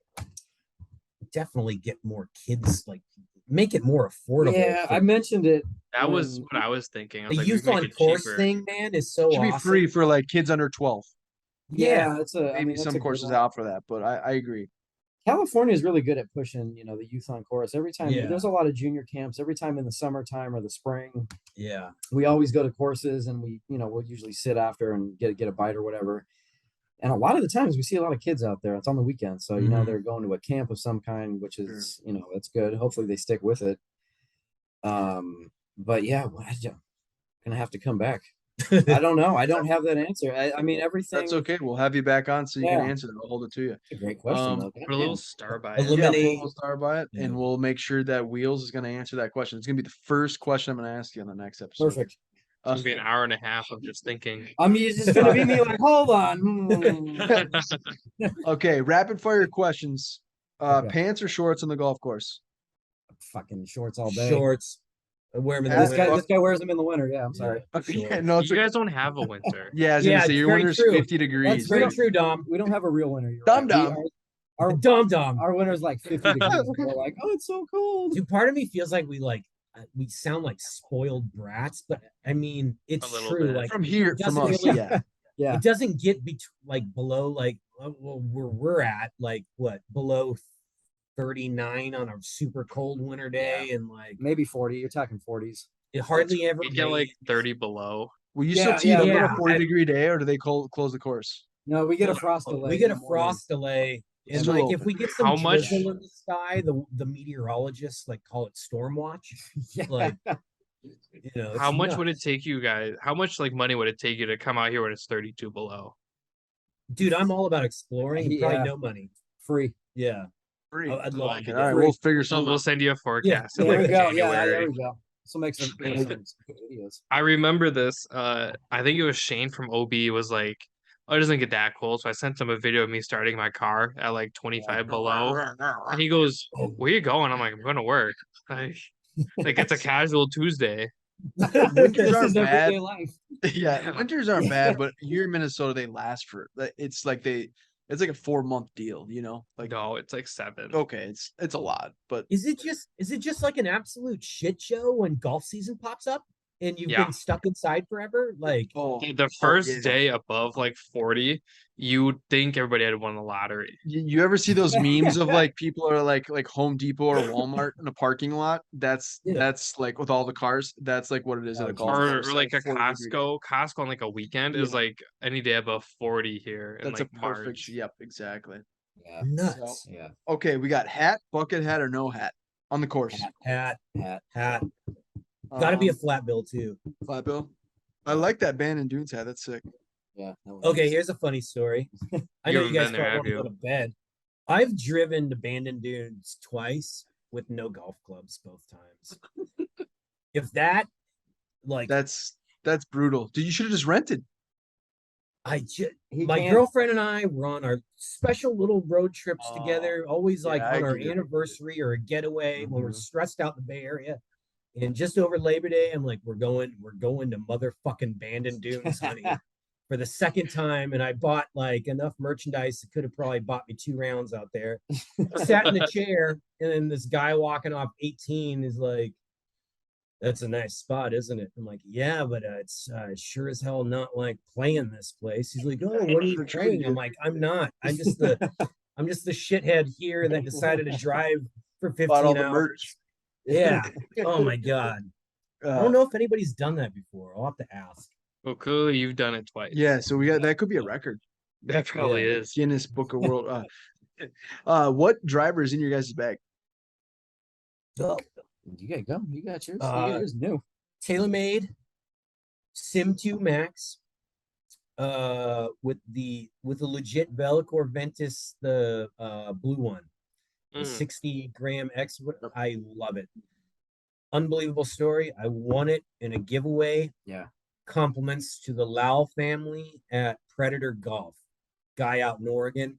Definitely get more kids, like make it more affordable.
Yeah,
for-
I mentioned it.
That was
when-
what I was thinking. I was
the
like, we
youth
make
on
it
course
cheaper.
thing, man, is so
Should be
awesome.
free for like kids under 12.
Yeah,
it's a. I
Maybe
mean, that's
some
a good
courses
one.
out for that, but I agree.
California is really good at pushing, the youth on course. Every time
Yeah.
there's a lot of junior camps. Every time in the summertime or the spring,
yeah.
we always go to courses and we'll usually sit after and get a bite or whatever. And a lot of the times we see a lot of kids out there. It's on the weekends, so
Mhm.
they're going to a camp of some kind, which is that's good. Hopefully they stick with it. But yeah, I'm gonna have to come back. I don't know. I don't have that answer. I mean everything.
That's okay. We'll have you back on so you can
Yeah.
answer that. I'll hold it to you.
It's a great question though.
Put a little star by it.
Eliminate-
Yeah,
Eliminate-
put a little star by it, and
Yeah.
we'll make sure that Wheels is going to answer that question. It's going to be the first question I'm going to ask you on the next episode.
Perfect.
It's gonna be an hour and a half of just thinking.
It's just gonna be me like, hold on.
Okay, rapid fire questions.
Okay.
Pants or shorts on the golf course?
Fucking shorts all day.
Shorts. I wear them in the
Ask
This
winter.
guy wears them in the winter. Yeah, I'm sorry.
Okay, yeah,
Shorts.
no, it's
You
okay.
guys don't have a winter.
Yeah, I was
Yeah,
gonna say
it's
your
very
winter's
true.
50 degrees.
That's very
dude.
true, Dom.
We don't have a real winter. You're
Dum
right.
dum.
Dom Dom.
Our winter's like 50 degrees. And we're like, oh, it's so cold.
Dude, part of me feels like we sound like spoiled brats, but I mean it's
A little
true.
bit.
Like
From here, from
doesn't
us,
really-
yeah.
Yeah.
it doesn't get below where we're at, like what, below 39 on a super cold winter day, and like
Maybe 40. You're talking 40s.
it hardly ever
We get like
rains.
30 below.
Will you
Yeah,
still tee up on
yeah.
a 40-degree day, or do they close the course?
No, we get a frost delay.
We get
in
a
the morning.
frost delay. And
Still
like
open.
if we get some
How much-
drizzle in the sky, the meteorologists like call it storm watch.
Yeah.
Like
How
it's
much would it
nuts.
take you guys? How much like money would it take you to come out here when it's 32 below?
Dude, I'm all about exploring. and Probably
Yeah.
no money.
Free.
Yeah.
Free.
I'd love to
All
do
right,
that.
we'll figure
We'll
something out.
send you a forecast in
There we
like
go. Yeah,
January.
there we go. This will make some videos.
I remember this. I think it was Shane from OB was like, "Oh, it doesn't get that cold." So I sent him a video of me starting my car at like 25 below, and he goes, "Where you going?" I'm like, "I'm going to work." Like it's a casual Tuesday.
Winters
This
aren't
is
bad.
everyday life.
Yeah, winters aren't bad, but here in Minnesota they last for. It's like It's like a 4-month deal, you know? Like,
No, it's like 7.
okay, it's a lot, but
Is it just like an absolute shit show when golf season pops up and you've
Yeah.
been stuck inside forever? Like,
oh,
The first
yeah.
day above like 40, you would think everybody had won the lottery.
You ever see those memes of like people are like Home Depot or Walmart in a parking lot? That's
Yeah.
like with all the cars. That's like what it is at
Oh,
a golf
Jesus.
course.
Or like a
40-degree day.
Costco on like a weekend is
Yeah.
like any day above 40 here in
That's
like
a perfect.
March.
Yep, exactly.
Yeah.
nuts.
Yeah.
Okay, we got hat, bucket hat, or no hat on the course.
Hat. Got to be a flat bill too.
flat bill. I like that band and dunes hat. That's sick.
Yeah. that was
Okay,
nice.
here's a funny story. I
You
know
haven't
you guys
been there,
don't
have
want to
you?
go to bed. I've driven to Bandon Dunes twice with no golf clubs both times. If that, like,
That's brutal. Dude, you should have just rented.
He
my
can't-
girlfriend and I were on our special little road trips
Oh,
together, always like
yeah, I
on our
get it.
anniversary or a getaway when we're
Mhm.
stressed out in the Bay Area. And just over Labor Day, I'm like, we're going to motherfucking Bandon Dunes, honey, for the second time. And I bought like enough merchandise that could have probably bought me 2 rounds out there. Sat in the chair, and then this guy walking off 18 is like, "That's a nice spot, isn't it?" I'm like, "Yeah, but it's sure as hell not like playing this place." He's like, "Oh, what are you playing?" I'm like, "I'm not. I'm just the shithead here that decided to drive for
Bought all
15
the
hours."
merch.
Yeah. Oh my god. I
Uh,
don't know if anybody's done that before. I'll have to ask.
Well, clearly you've done it twice.
Yeah, so we got that could be a record.
That probably
Yeah.
is.
Guinness Book of World. What driver is in your guys' bag?
You gotta go. You got yours. You
Uh,
got yours new.
TaylorMade Sim 2 Max with the legit Velicor Ventus, the blue one. The
Mm.
60-gram X. I love it. Unbelievable story. I won it in a giveaway.
Yeah.
Compliments to the Lau family at Predator Golf. Guy out in Oregon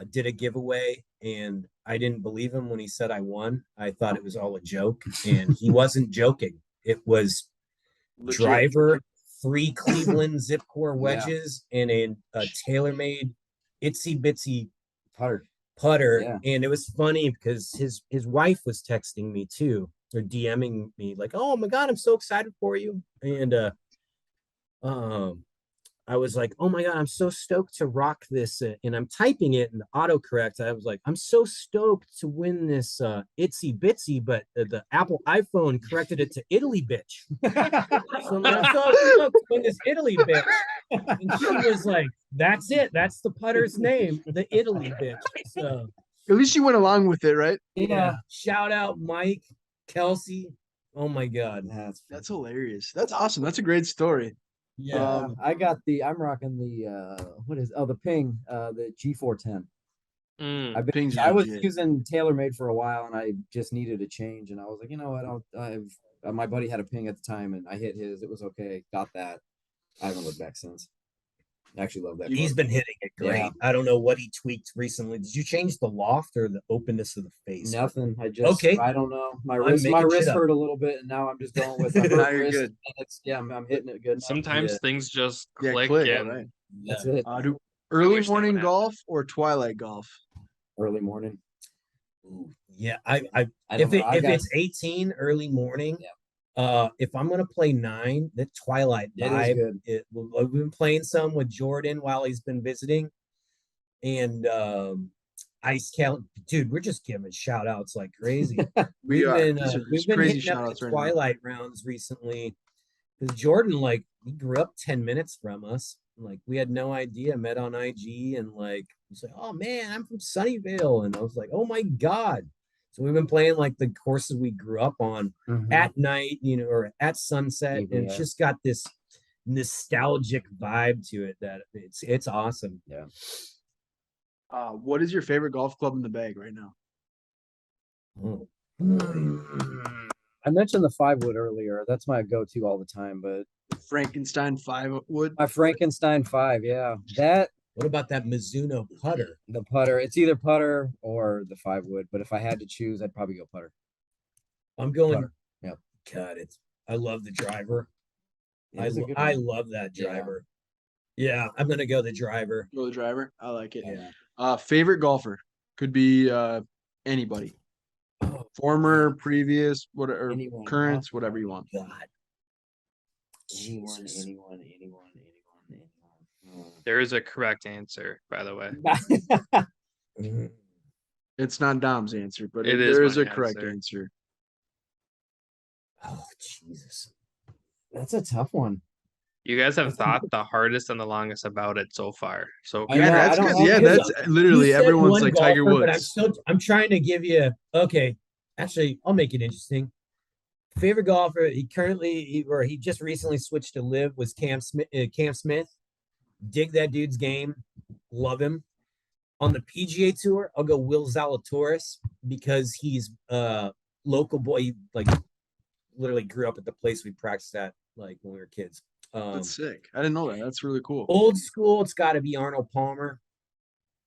did a giveaway, and I didn't believe him when he said I won. I thought it was all a joke, and he wasn't joking. It was
Legit.
driver, 3 Cleveland Zipcore
Yeah.
wedges, and a TaylorMade itsy bitsy
Putter.
putter. And it was funny because his wife was texting me too, or DMing me like, "Oh my god, I'm so excited for you." And I was like, "Oh my god, I'm so stoked to rock this," and I'm typing it in autocorrect. I was like, "I'm so stoked to win this itsy bitsy," but the Apple iPhone corrected it to Italy bitch. So I'm like, "I'm so stoked to win this Italy bitch," and she was like, "That's it. That's the putter's name, the Italy bitch." So
At least you went along with it, right?
yeah, shout out Mike, Kelsey. Oh my god.
That's hilarious. That's awesome. That's a great story.
Yeah.
I'm rocking the Ping, the G410.
Mm.
I've been,
Pings are
I was
legit.
using TaylorMade for a while, and I just needed a change, and I was like, you know what, my buddy had a Ping at the time, and I hit his. It was okay. Got that. I haven't looked back since. I actually love that.
He's
club.
been hitting it great.
Yeah.
I don't know what he tweaked recently. Did you change the loft or the openness of the face?
Nothing. I just
Okay.
I don't know. My
I'm
wrist
making shit up.
hurt a little bit, and now I'm just going with
Now you're good.
I'm hitting it good. enough.
Sometimes
Yeah,
things just
Yeah,
click,
click,
and
right.
that's it.
Do early
wish that
morning
would
golf or twilight golf?
Early morning.
Ooh, yeah, I
I don't
if
know. I
if
got-
it's 18 early morning,
Yeah.
if I'm gonna play 9, the Twilight
It is
vibe.
good.
We've been playing some with Jordan while he's been visiting, and Ice Cal, dude, we're just giving shout outs like crazy.
We are.
We've
These are
been
crazy
hitting up
shout-outs
the
right now.
Twilight rounds recently. Because Jordan, like, he grew up 10 minutes from us. Like, we had no idea, met on IG, and like, he's like, "Oh man, I'm from Sunnyvale." And I was like, "Oh my God." So we've been playing like the courses we grew up on
Mhm.
at night, or at sunset. And it's
Yeah.
just got this nostalgic vibe to it that it's awesome.
What is your favorite golf club in the bag right now?
Oh.
I mentioned the 5-wood earlier. That's my go-to all the time. But
Frankenstein 5-wood.
my Frankenstein 5, yeah, that
What about that Mizuno putter?
the putter. It's either putter or the 5-wood. But if I had to choose, I'd probably go putter.
I'm going.
Putter. Yep.
God, I love the driver.
It is a good
I
one.
love that
Yeah.
driver. Yeah, I'm gonna go the driver.
Go the driver. I like it.
Yeah.
Favorite golfer could be anybody.
Oh,
Former, previous, whatever,
anyone.
currents, whatever you want.
God.
Anyone,
Jesus.
anyone.
There is a correct answer, by the way.
Mm.
It's not Dom's answer, but
It is
there is
my
a correct
answer.
answer.
Oh Jesus.
That's a tough one.
You guys have thought the hardest and the longest about it so far. So
I know,
that's
I don't
good.
have
Yeah,
any-
that's literally
You said
everyone's
one
like Tiger
golfer, but
Woods.
I'm trying to give you okay. Actually, I'll make it interesting. Favorite golfer, he just recently switched to live was Cam Smith. Cam Smith. Dig that dude's game. Love him. On the PGA tour, I'll go Will Zalatoris because he's local boy. He, like literally grew up at the place we practiced at like when we were kids.
That's sick. I didn't know that. That's really cool.
Old school, it's got to be Arnold Palmer.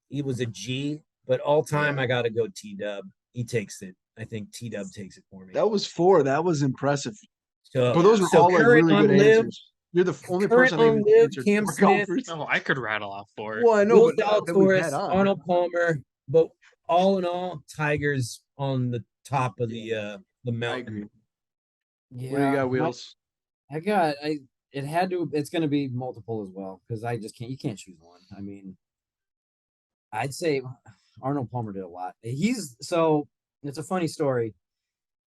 He was a G, but all time I got to go T Dub. He takes it. I think T Dub takes it for me.
That was 4. That was impressive.
So,
But those were all like
current
really good
on live,
answers. You're the only
current
person I
on
even
live,
answered
Cam
4
Smith.
golfers.
no, I could rattle off 4.
Well, I know,
Will
but that we've had
Zalatoris,
on.
Arnold Palmer, but all in all, Tigers on the top of the
I
mountain.
agree.
Yeah,
What do you got, Wheels?
it had to, it's going to be multiple as well because you can't choose one. I mean, I'd say Arnold Palmer did a lot. It's a funny story.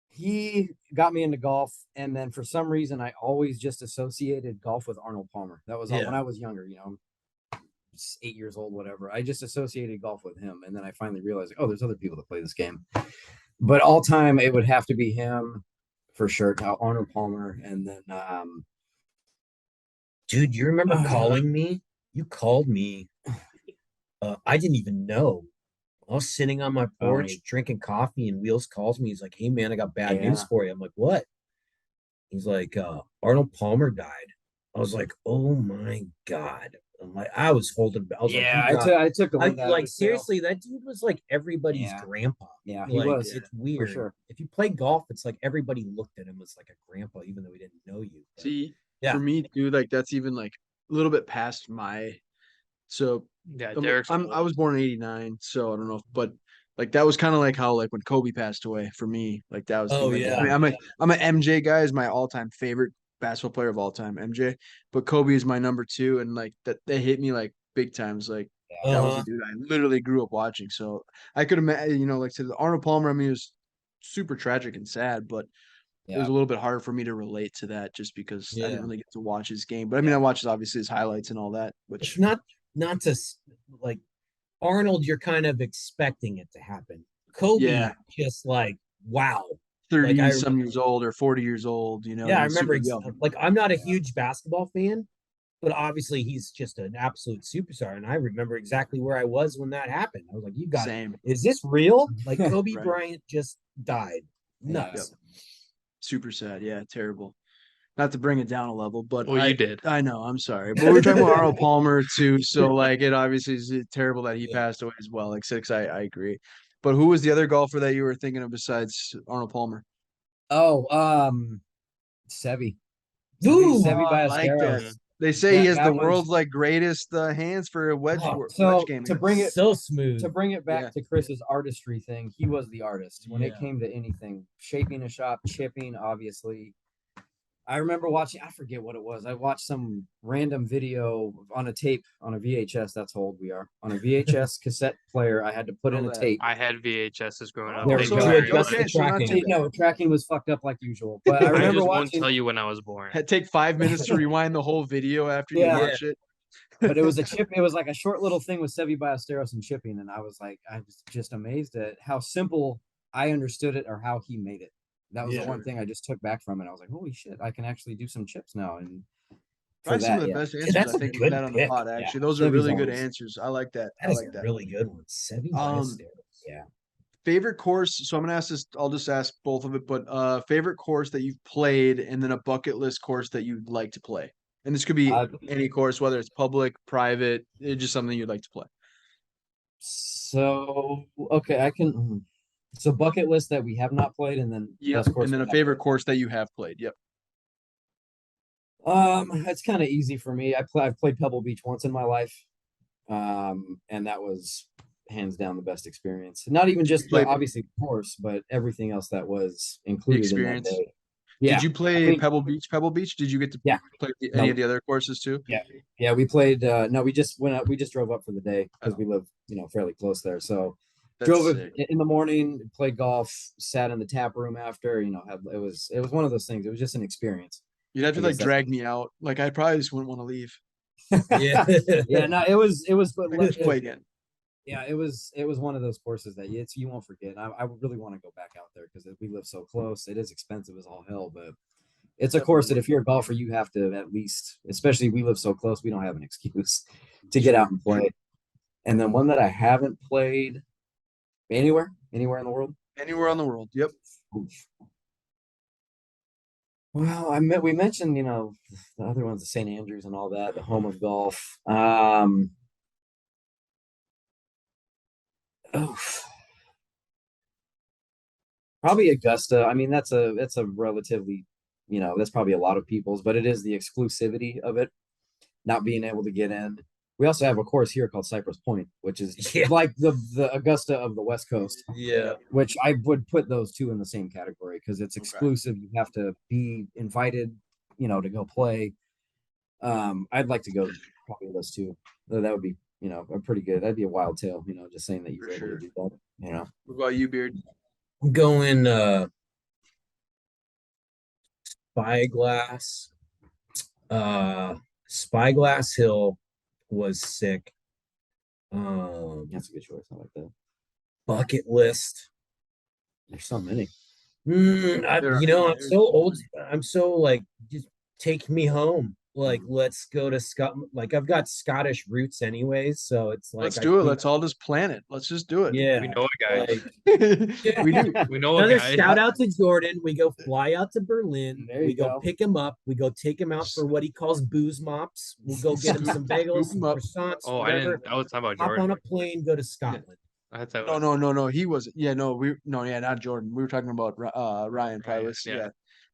He got me into golf, and then for some reason, I always just associated golf with Arnold Palmer. That was all
Yeah.
when I was younger, 8 years old, whatever. I just associated golf with him, and then I finally realized, oh, there's other people that play this game. But all time, it would have to be him for sure. Arnold Palmer, and then
Dude, you remember calling me? You called me. I didn't even know. I was sitting on my porch drinking coffee, and Wheels calls me. He's like, "Hey man, I got bad news for you." I'm like, "What?" He's like, "Arnold Palmer died." I was like, "Oh my god!" I'm like, I was holding. I was
I took a look at
like
it,
seriously, that dude was like everybody's grandpa.
Yeah, he
Like,
was.
It's weird.
sure.
If you play golf, it's like everybody looked at him as like a grandpa, even though he didn't know you. But,
See,
yeah.
for me, dude, like that's even like a little bit past my. So
Yeah, Derek's
I was born in '89, so I don't know, but like that was kind of like how like when Kobe passed away for me, like that was.
Oh,
like,
yeah.
I mean, I'm an MJ guy is my all-time favorite basketball player of all time, MJ, but Kobe is my number 2, and like that they hit me like big times, like. That was
Uh-huh.
the dude I literally grew up watching. So I could imagine, like to the Arnold Palmer. I mean, it was super tragic and sad, but it was a little bit harder for me to relate to that just because I didn't really get to watch his game. But I mean, I watched obviously his highlights and all that.
It's
Which
not to like Arnold. You're kind of expecting it to happen. Kobe, just like wow.
30
Like,
some years old or 40 years old,
Yeah, I
he's
remember.
super young.
Like, I'm not a huge basketball fan, but obviously he's just an absolute superstar. And I remember exactly where I was when that happened. I was like, "You got
Same.
Is this real?" Like Kobe
Right.
Bryant just died. Nuts.
Yep. Super sad. Yeah, terrible. Not to bring it down a level, but
Well, you did.
I know. I'm sorry, but we're talking about Arnold Palmer too. So like, it obviously is terrible that he passed away as well. Like 6, I agree. But who was the other golfer that you were thinking of besides Arnold Palmer?
Oh, Sevi.
Ooh,
Sevi
I like
Ballesteros.
that. They say he has
That
the
was-
world's like greatest hands for a wedge
So
game.
to bring it
so smooth.
to bring it back
Yeah.
to Chris's artistry thing, he was the artist when it
Yeah.
came to anything, shaping a shot, chipping, obviously. I remember watching, I forget what it was. I watched some random video on a tape on a VHS. That's how old we are. On a VHS cassette player, I had to put in a
that.
tape.
I had VHSs growing up.
There
Thank
we
you
go.
very
Adjust
much.
the tracking.
No, tracking was fucked up like usual. But I
I
remember
just won't
watching.
tell you when I was born.
Take 5 minutes to rewind the whole video after you
Yeah.
watch it.
But it was a chip. It was like a short little thing with Sevi Ballesteros and chipping, and I was just amazed at how simple I understood it or how he made it. That was the one thing I just took back from it. I was like, holy shit, I can actually do some chips now. And for
Probably some
that,
of the
yeah.
best answers
that's
I
a
think we've
good
had on the
pick.
pod.
Yeah.
Actually, those are
Sevi's
really good
always-
answers. I like that.
That
I
is
like
a
that.
really good one. Sevi
Um,
Ballesteros.
Yeah.
Favorite course. So I'm gonna ask this. I'll just ask both of it. But favorite course that you've played, and then a bucket list course that you'd like to play. And this could be any course, whether it's public, private, it's just something you'd like to play.
So okay, I can. So bucket list that we have not played, and then
Yeah,
best course
and then
we
a
have
favorite
played.
course that you have played. Yep.
It's kind of easy for me. I've played Pebble Beach once in my life. And that was hands down the best experience. Not even just
Play
the obviously the course, but everything else that was
the
included in that
experience.
day.
Did
Yeah.
you play
I mean,
Pebble Beach? Pebble Beach? Did you get to
yeah.
play any
No,
of the other courses too?
yeah. Yeah, we played no, we just went out, we just drove up for the day because
Oh.
we live, fairly close there. So
That's
drove
sick.
in the morning, played golf, sat in the tap room after, it was one of those things. It was just an experience.
You'd have to
I
like
guess that's
drag me out. Like I probably just wouldn't want to leave.
Yeah.
yeah, no, it was but
Let's play again.
yeah, it was one of those courses that you won't forget. I would really want to go back out there because we live so close. It is expensive as all hell, but it's a course that if you're a golfer, you have to at least, especially we live so close, we don't have an excuse to get out and play. And then one that I haven't played anywhere in the world.
Anywhere on the world. Yep.
Well, we mentioned, the other ones, the St. Andrews and all that, the home of golf. Oh, probably Augusta. I mean, that's a relatively, that's probably a lot of people's, but it is the exclusivity of it, not being able to get in. We also have a course here called Cypress Point, which is
Yeah.
like the Augusta of the West Coast,
Yeah.
which I would put those two in the same category because it's
Okay.
exclusive. You have to be invited, to go play. I'd like to go probably those two. That would be, a pretty good. That'd be a wild tale, just saying that you're
For
able
sure.
to do that.
What about you, Beard?
I'm going Spyglass. Spyglass Hill was sick.
That's a good choice. I like that.
Bucket list.
There's so many.
I'm
There's
so old. I'm so like, just take me home. Like, let's go to Scotland. Like, I've got Scottish roots anyways, so it's like
Let's
I
do it.
think-
Let's all just plan it. Let's just do it.
Yeah,
We know a guy.
like
We do.
We know a
another
guy.
shout out to Jordan. We go fly out to Berlin.
There you
We go
go.
pick him up. We go take him out for what he calls booze mops. We'll go get him some bagels, some
Scoop 'em up.
croissants,
Oh, I
whatever.
didn't. I was talking about
Hop
Jordan.
on a plane, go to Scotland.
I thought
No. He wasn't. Yeah, no, not Jordan. We were talking about Ryan probably.
yeah.
Yeah.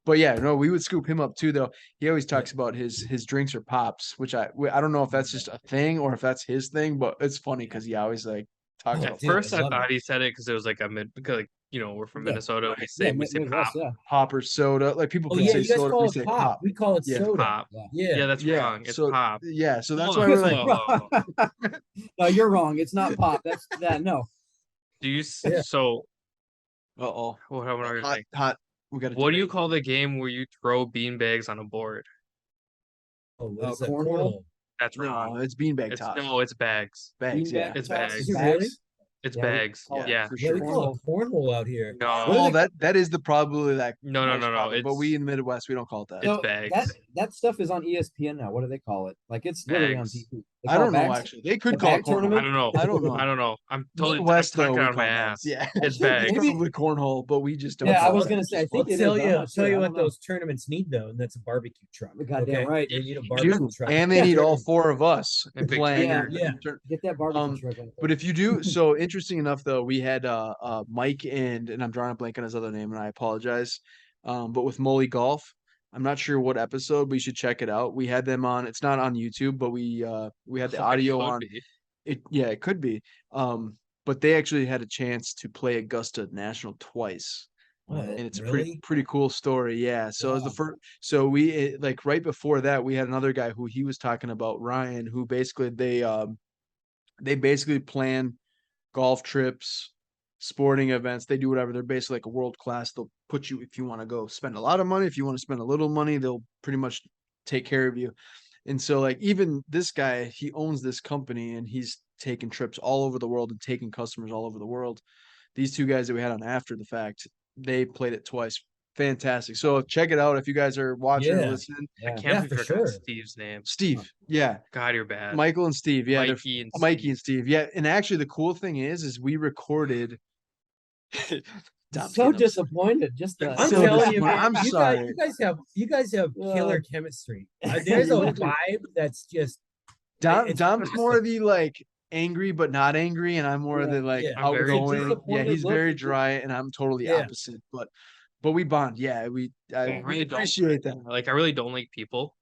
But yeah, no, we would scoop him up too, though. He always talks about his drinks or pops, which I don't know if that's just a thing or if that's his thing, but it's funny because he always like talks
Oh,
about
At
dude,
first,
I
I
love
thought
it.
he said it because it was like a mid. Because we're from
Yeah.
Minnesota. We
Yeah,
say
Midwest,
pop.
yeah.
pop or soda. Like people
Oh
can
yeah,
say
you guys
soda,
call
we
it
say
pop.
pop.
We call it
Yeah,
soda.
Pop.
Yeah.
Yeah, that's
Yeah,
wrong. It's
so
pop.
yeah, so that's
Hold
why
on,
we're like,
hold on.
No, you're wrong. It's not pop. That's that. No.
Do you
Yeah.
so?
uh-oh,
What am I gonna say?
hot. We got to.
What do you call the game where you throw bean bags on a board?
Oh, what is that?
Cornhole?
Cornhole.
That's
No,
wrong.
it's beanbag
It's
toss.
no, it's bags.
Bags, yeah.
Beanbag
It's
toss?
bags.
Is
Is
it
it really?
It's
Yeah, we
bags.
call it-
Yeah.
for
Yeah,
sure.
we call it cornhole out here.
No.
Well, that is the probably that.
No,
most common, but
it's
we in the Midwest we don't call it that.
It's
So
bags.
that stuff is on ESPN now. What do they call it? Like it's literally on
Bags.
TV. They
I
call
don't
it
know
bags?
actually. They could
The
call it
bag
cornhole.
tournament?
I don't know.
I don't know.
I don't know. I'm totally
Midwest
I'm
though,
talking
we
out of my
call
ass.
bags. Yeah,
It's bags.
Maybe-
probably cornhole, but we just don't.
Yeah, I
call
was
it.
gonna say. I
I'll
think it
tell
is. I'm
you,
not
I'll
sure.
tell you
I
what
don't know.
those tournaments need though, and that's a barbecue truck.
Goddamn right.
They need a
Dude,
barbecue truck.
And they need all
Sure.
four of us
And big
playing.
trigger.
Yeah.
Get that barbecue
Um,
truck. Right
But
there.
if you do, so interesting enough though, we had Mike and I'm drawing a blank on his other name, and I apologize. But with Molly Golf, I'm not sure what episode, but you should check it out. We had them on. It's not on YouTube, but we had the
It
audio
could
on.
be.
It yeah, it could be. But they actually had a chance to play Augusta National twice.
What?
And it's a
Really?
pretty cool story. Yeah. So it was the
Wow.
first. So like right before that, we had another guy who he was talking about, Ryan, who basically they basically plan golf trips, sporting events. They do whatever. They're basically like a world class. They'll put you if you want to go spend a lot of money. If you want to spend a little money, they'll pretty much take care of you. And so like even this guy, he owns this company and he's taking trips all over the world and taking customers all over the world. These two guys that we had on after the fact, they played it twice. Fantastic. So check it out if you guys are watching or
Yeah.
listening.
Yeah.
Can't
Yeah,
believe
for
I forgot
sure.
Steve's name.
Steve, yeah,
God, you're bad.
Michael and Steve, yeah, they're
Mikey and
Mikey
Steve.
and Steve, yeah. And actually, the cool thing is we recorded. Dom's
So
getting upset.
disappointed. Just the
I'm
So
telling you,
disappointed.
man,
I'm
you
sorry.
you guys have killer chemistry. There's a vibe that's just it's
Dom's more
awesome.
the like angry but not angry, and I'm more of the like
Yeah.
I'm very
outgoing. Yeah,
disappointed
he's
look.
very dry, and I'm totally
Yeah.
opposite. But we bond. Yeah,
I
we
really don't
appreciate that.
Like I really don't like people,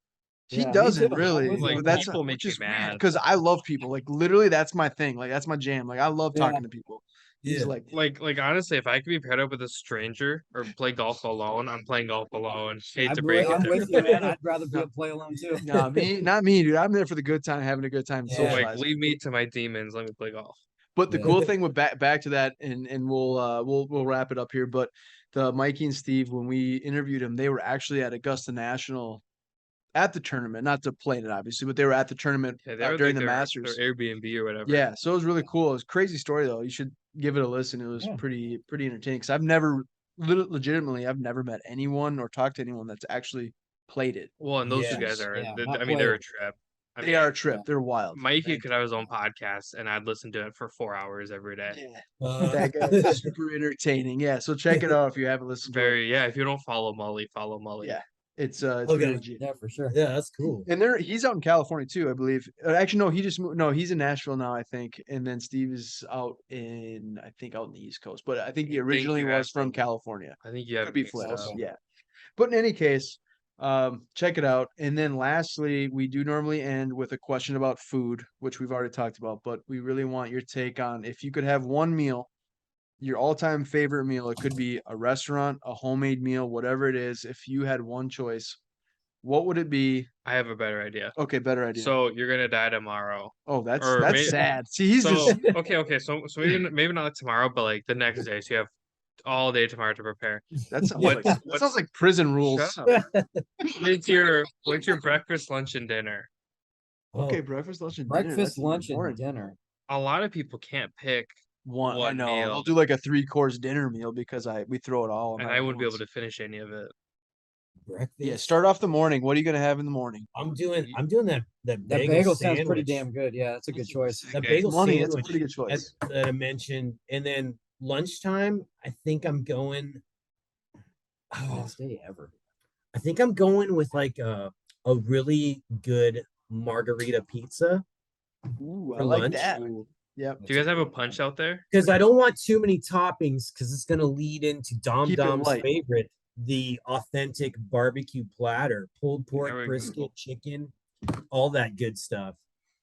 He
Yeah, me
doesn't
too. I'm
really.
with you
Like,
on
That's
that.
people make
which
me
is weird
mad.
because I love people. Like literally, that's my thing. Like that's my jam. Like I love
Yeah.
talking to people. He's
Yeah.
like,
Honestly, if I could be paired up with a stranger or play golf alone, I'm playing golf alone. Hate to
I'm
break it
I'm
to
with you, man. I'd rather be a play alone too.
nah, me, not me, dude. I'm there for the good time, having a good time,
Yeah.
like
socializing.
leave me to my demons. Let me play golf.
But the
Yeah.
cool thing with back to that, and we'll wrap it up here. But the Mikey and Steve, when we interviewed them, they were actually at Augusta National at the tournament, not to play in it obviously, but they were at the tournament
Yeah, they were
during
like
the
their
Masters.
Airbnb or whatever.
Yeah, so it was really cool. It was a crazy story though. You should give it a listen. It was
Yeah.
pretty entertaining. Because I've never, legitimately, I've never met anyone or talked to anyone that's actually played it.
Well, and those two guys
Yes.
are.
Yeah,
I
not
mean, they're a
players.
trip. I
They
mean,
are a trip.
Yeah.
They're wild.
Mikey could have his own podcast, and I'd listen to it for 4 hours every day.
Yeah, that guy's super entertaining. Yeah, so check it out if you haven't listened to it.
Very, yeah. If you don't follow Mully, follow Mully.
Yeah, it's
Okay.
really legit.
Yeah, for sure.
Yeah, that's cool.
And he's out in California too, I believe. Actually, no, he just moved. No, he's in Nashville now, I think. And then Steve is out out in the East Coast. But I think he originally
you
was
have
from
to-
California.
I think you have
Could be
mixed
flips.
up.
Yeah. But in any case, check it out. And then lastly, we do normally end with a question about food, which we've already talked about. But we really want your take on if you could have one meal, your all-time favorite meal. It could be a restaurant, a homemade meal, whatever it is. If you had one choice, what would it be?
I have a better idea.
Okay, better idea.
So you're gonna die tomorrow.
Oh, that's
or
sad. See, he's
So
just
okay. So maybe not tomorrow, but like the next day. So you have all day tomorrow to prepare.
that sounds
What-
like that sounds like prison rules.
Shut up. What's your breakfast, lunch, and dinner?
Okay, breakfast, lunch, and dinner.
Breakfast,
That's
lunch,
boring.
and dinner.
A lot of people can't pick,
One, I
what
know.
meal?
They'll do like a 3-course dinner meal because we throw it all.
and
out
I
at
wouldn't be able
once.
to finish any of it.
Breakfast.
Yeah, start off the morning. What are you gonna have in the morning?
I'm doing that
That
bagel,
bagel sounds pretty
sandwich.
damn good. Yeah, that's a good choice.
That
Okay.
bagel
Money, that's a
sandwich
pretty good choice.
that I mentioned, and then lunchtime. I think I'm going. Oh,
Best day ever.
I think I'm going with like a really good margarita pizza
Ooh, I
for
like
lunch.
that. Yep.
Do you guys have a punch out there?
because I don't want too many toppings because it's gonna lead into Dom
Keep it
Dom's
light.
favorite, the authentic barbecue platter, pulled pork,
There we go.
brisket, chicken, all that good stuff.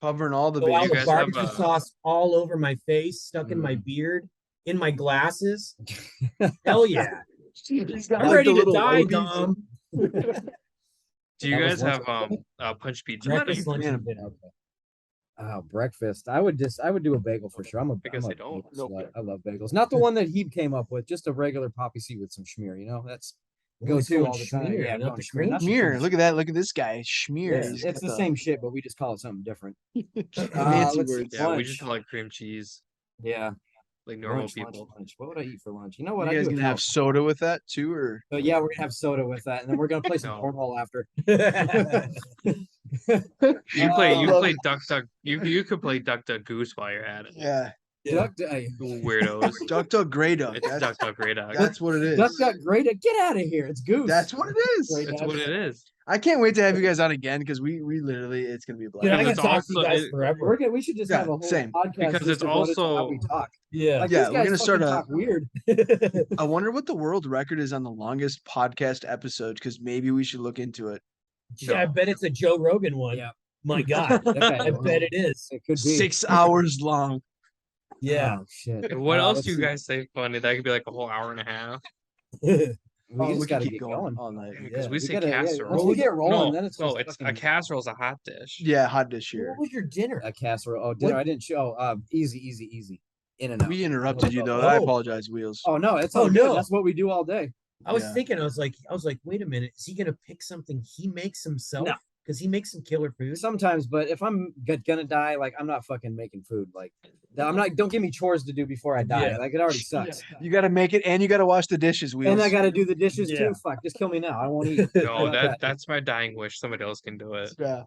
Covering all the
Go out
you
bases.
with
guys have,
barbecue sauce all over my face, stuck in
Mm.
my beard, in my glasses. Hell yeah!
He's got,
I'm
like,
ready
the
to
little
die,
whoapies.
Dom.
Do you
That
guys
was
have
lunch.
punch pizza? I'm not a
Breakfast,
huge
lunch,
fan
and dinner.
Oh, breakfast. I would do a bagel for sure.
Because
I'm
they
a
don't.
bagel
Nope.
slut. I love bagels. Not the one that he came up with, just a regular poppy seed with some schmear, That's
Well,
go to
going
all the time.
schmear,
Yeah,
not
going
the
schmear.
cream
Not the
Schmear.
cream
Look at that. Look at this guy. Schmear.
Yeah,
He's
it's
got
the same shit, but we just call it something different.
fancy
let's see.
words.
Yeah, we
Lunch.
just like cream cheese,
Yeah,
like normal
lunch,
people.
lunch. What would I eat for lunch? You know
You
what?
guys
I do
gonna have soda with that too, or
But yeah, we're gonna have soda with that, and then we're gonna play some
No.
cornhole after.
You
love
play duck. You could play duck goose while you're at it.
yeah,
Duck,
You weirdos.
Duck Duck Grey Duck.
It's duck Grey Duck.
That's what it is.
Duck got great. Get out of here! It's goose.
That's what it is.
Great
That's
Duck.
what it is.
I can't wait to have you guys on again because we literally it's gonna be a blast.
Dude, I
Because
can
it's
talk to you
also-
guys forever.
We should just
Yeah,
have a whole
same.
podcast
Because
just
it's
devoted to how
also-
we talk.
Yeah.
Like,
Yeah,
these
we're
guys
gonna start
fucking
a-
talk weird.
I wonder what the world record is on the longest podcast episode because maybe we should look into it.
Yeah, I bet it's a Joe Rogan one.
Yeah.
My God,
That guy-
I bet it is.
It could be
6 hours long.
Yeah.
Oh, shit.
What else
let's
do you
see.
guys say funny? That could be like a whole hour and a half.
We
Oh,
just
could
gotta
keep
get going.
all night.
Because
Yeah.
we
We
say
gotta- yeah,
casserole.
once we get rolling,
no,
then it's
no,
just
it's a
fucking-
casserole's a hot dish.
Yeah, hot dish
What
here.
was your dinner?
A casserole. Oh, dinner.
What?
I didn't show. Easy. In and out.
We interrupted you though. I
Oh.
apologize, Wheels.
Oh no, it's
Oh,
all good.
no.
That's what we do all day.
I was
Yeah.
thinking, I was like, wait a minute, is he gonna pick something he makes himself?
No.
Because he makes some killer food.
Sometimes, but if I'm gonna die, like I'm not fucking making food. Like I'm not. Don't give me chores to do before I die.
Yeah.
Like it already sucks.
You got to make it, and you got to wash the dishes, Wheels.
And I got to do the dishes
Yeah.
too. Fuck, just kill me now. I won't eat.
No,
Fuck
that's my dying wish. Somebody else can do it.
Yeah.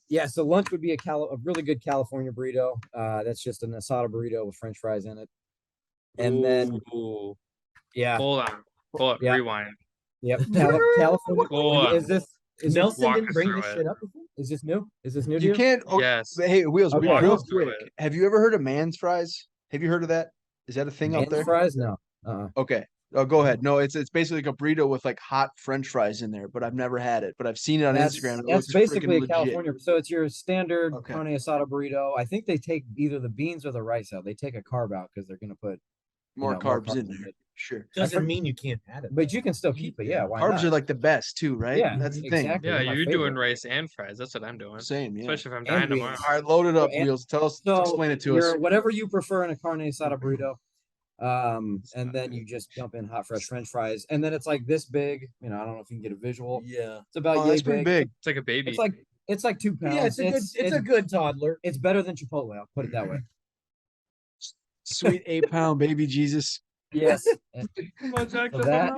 Yeah. So lunch would be a really good California burrito. That's just an asada burrito with French fries in it. And then
Ooh.
yeah,
Hold on.
Yeah.
Rewind.
yep. California.
Hold on.
Is this
Nelson
walk
didn't
us
bring
through
this
it.
shit up before?
is this new? Is this new? to
You can't. Oh,
Yes.
Hey, Wheels.
Okay.
Real
Walk us through
quick.
it.
Have you ever heard of man's fries? Have you heard of that? Is that a thing out
Man's
there?
fries? No.
Okay. Oh, go ahead. No, it's basically like a burrito with like hot French fries in there, but I've never had it. But I've seen it on Instagram. It
That's
looks
basically
freaking
a
legit.
California. So it's your standard
Okay.
carne asada burrito. I think they take either the beans or the rice out. They take a carb out because they're gonna put
More
more
carbs
carbs
in
in
there.
it.
Sure.
Doesn't mean you can't have it.
But you can still keep it. Yeah, why
Carbs
not?
are like the best too, right?
Yeah,
That's the thing.
exactly.
Yeah,
They're my
you're doing
favorite.
rice and fries. That's what I'm doing.
Same, yeah.
Especially if I'm
And
dying
beans.
tomorrow.
All right, load it up,
and-
Wheels. Tell us,
So
explain it to us.
whatever you prefer in a carne asada burrito. And then you just dump in hot fresh French fries, and then it's like this big. I don't know if you can get a visual.
Yeah.
It's about
Oh,
yay
that's pretty big.
It's like a baby.
It's like 2 pounds.
Yeah, it's a good toddler.
It's better than Chipotle. I'll put it that way.
Sweet 8-pound baby Jesus.
Yes.
Come on, Jack,
So that-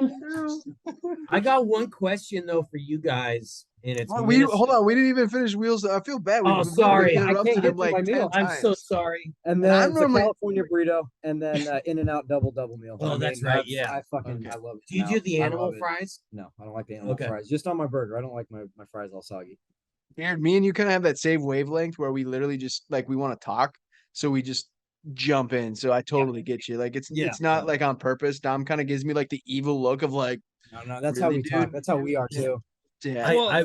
I got one question though for you guys, and it's
Hold
Minnesota.
on, we didn't even finish Wheels. I feel bad.
Oh,
We've
sorry.
literally
I can't
interrupted
get
him
to
like
my
10
meal.
I'm so
times.
sorry.
And
And I'm
then it's a
normally-
California burrito, and then In-N-Out double meal.
Oh, that's right, yeah.
I fucking
Okay.
I love it.
Do you do the animal
fries?
fries?
No, I don't like the animal
Okay.
fries. Just on my burger. I don't like my fries all soggy.
Aaron, me and you kind of have that same wavelength where we literally just like we want to talk, so we just jump in. So I totally get you. Like it's
Yeah.
not like on purpose. Dom kind of gives me like the evil look of like,
No, that's how
Really,
we talk.
dude?
That's how we are too.
yeah,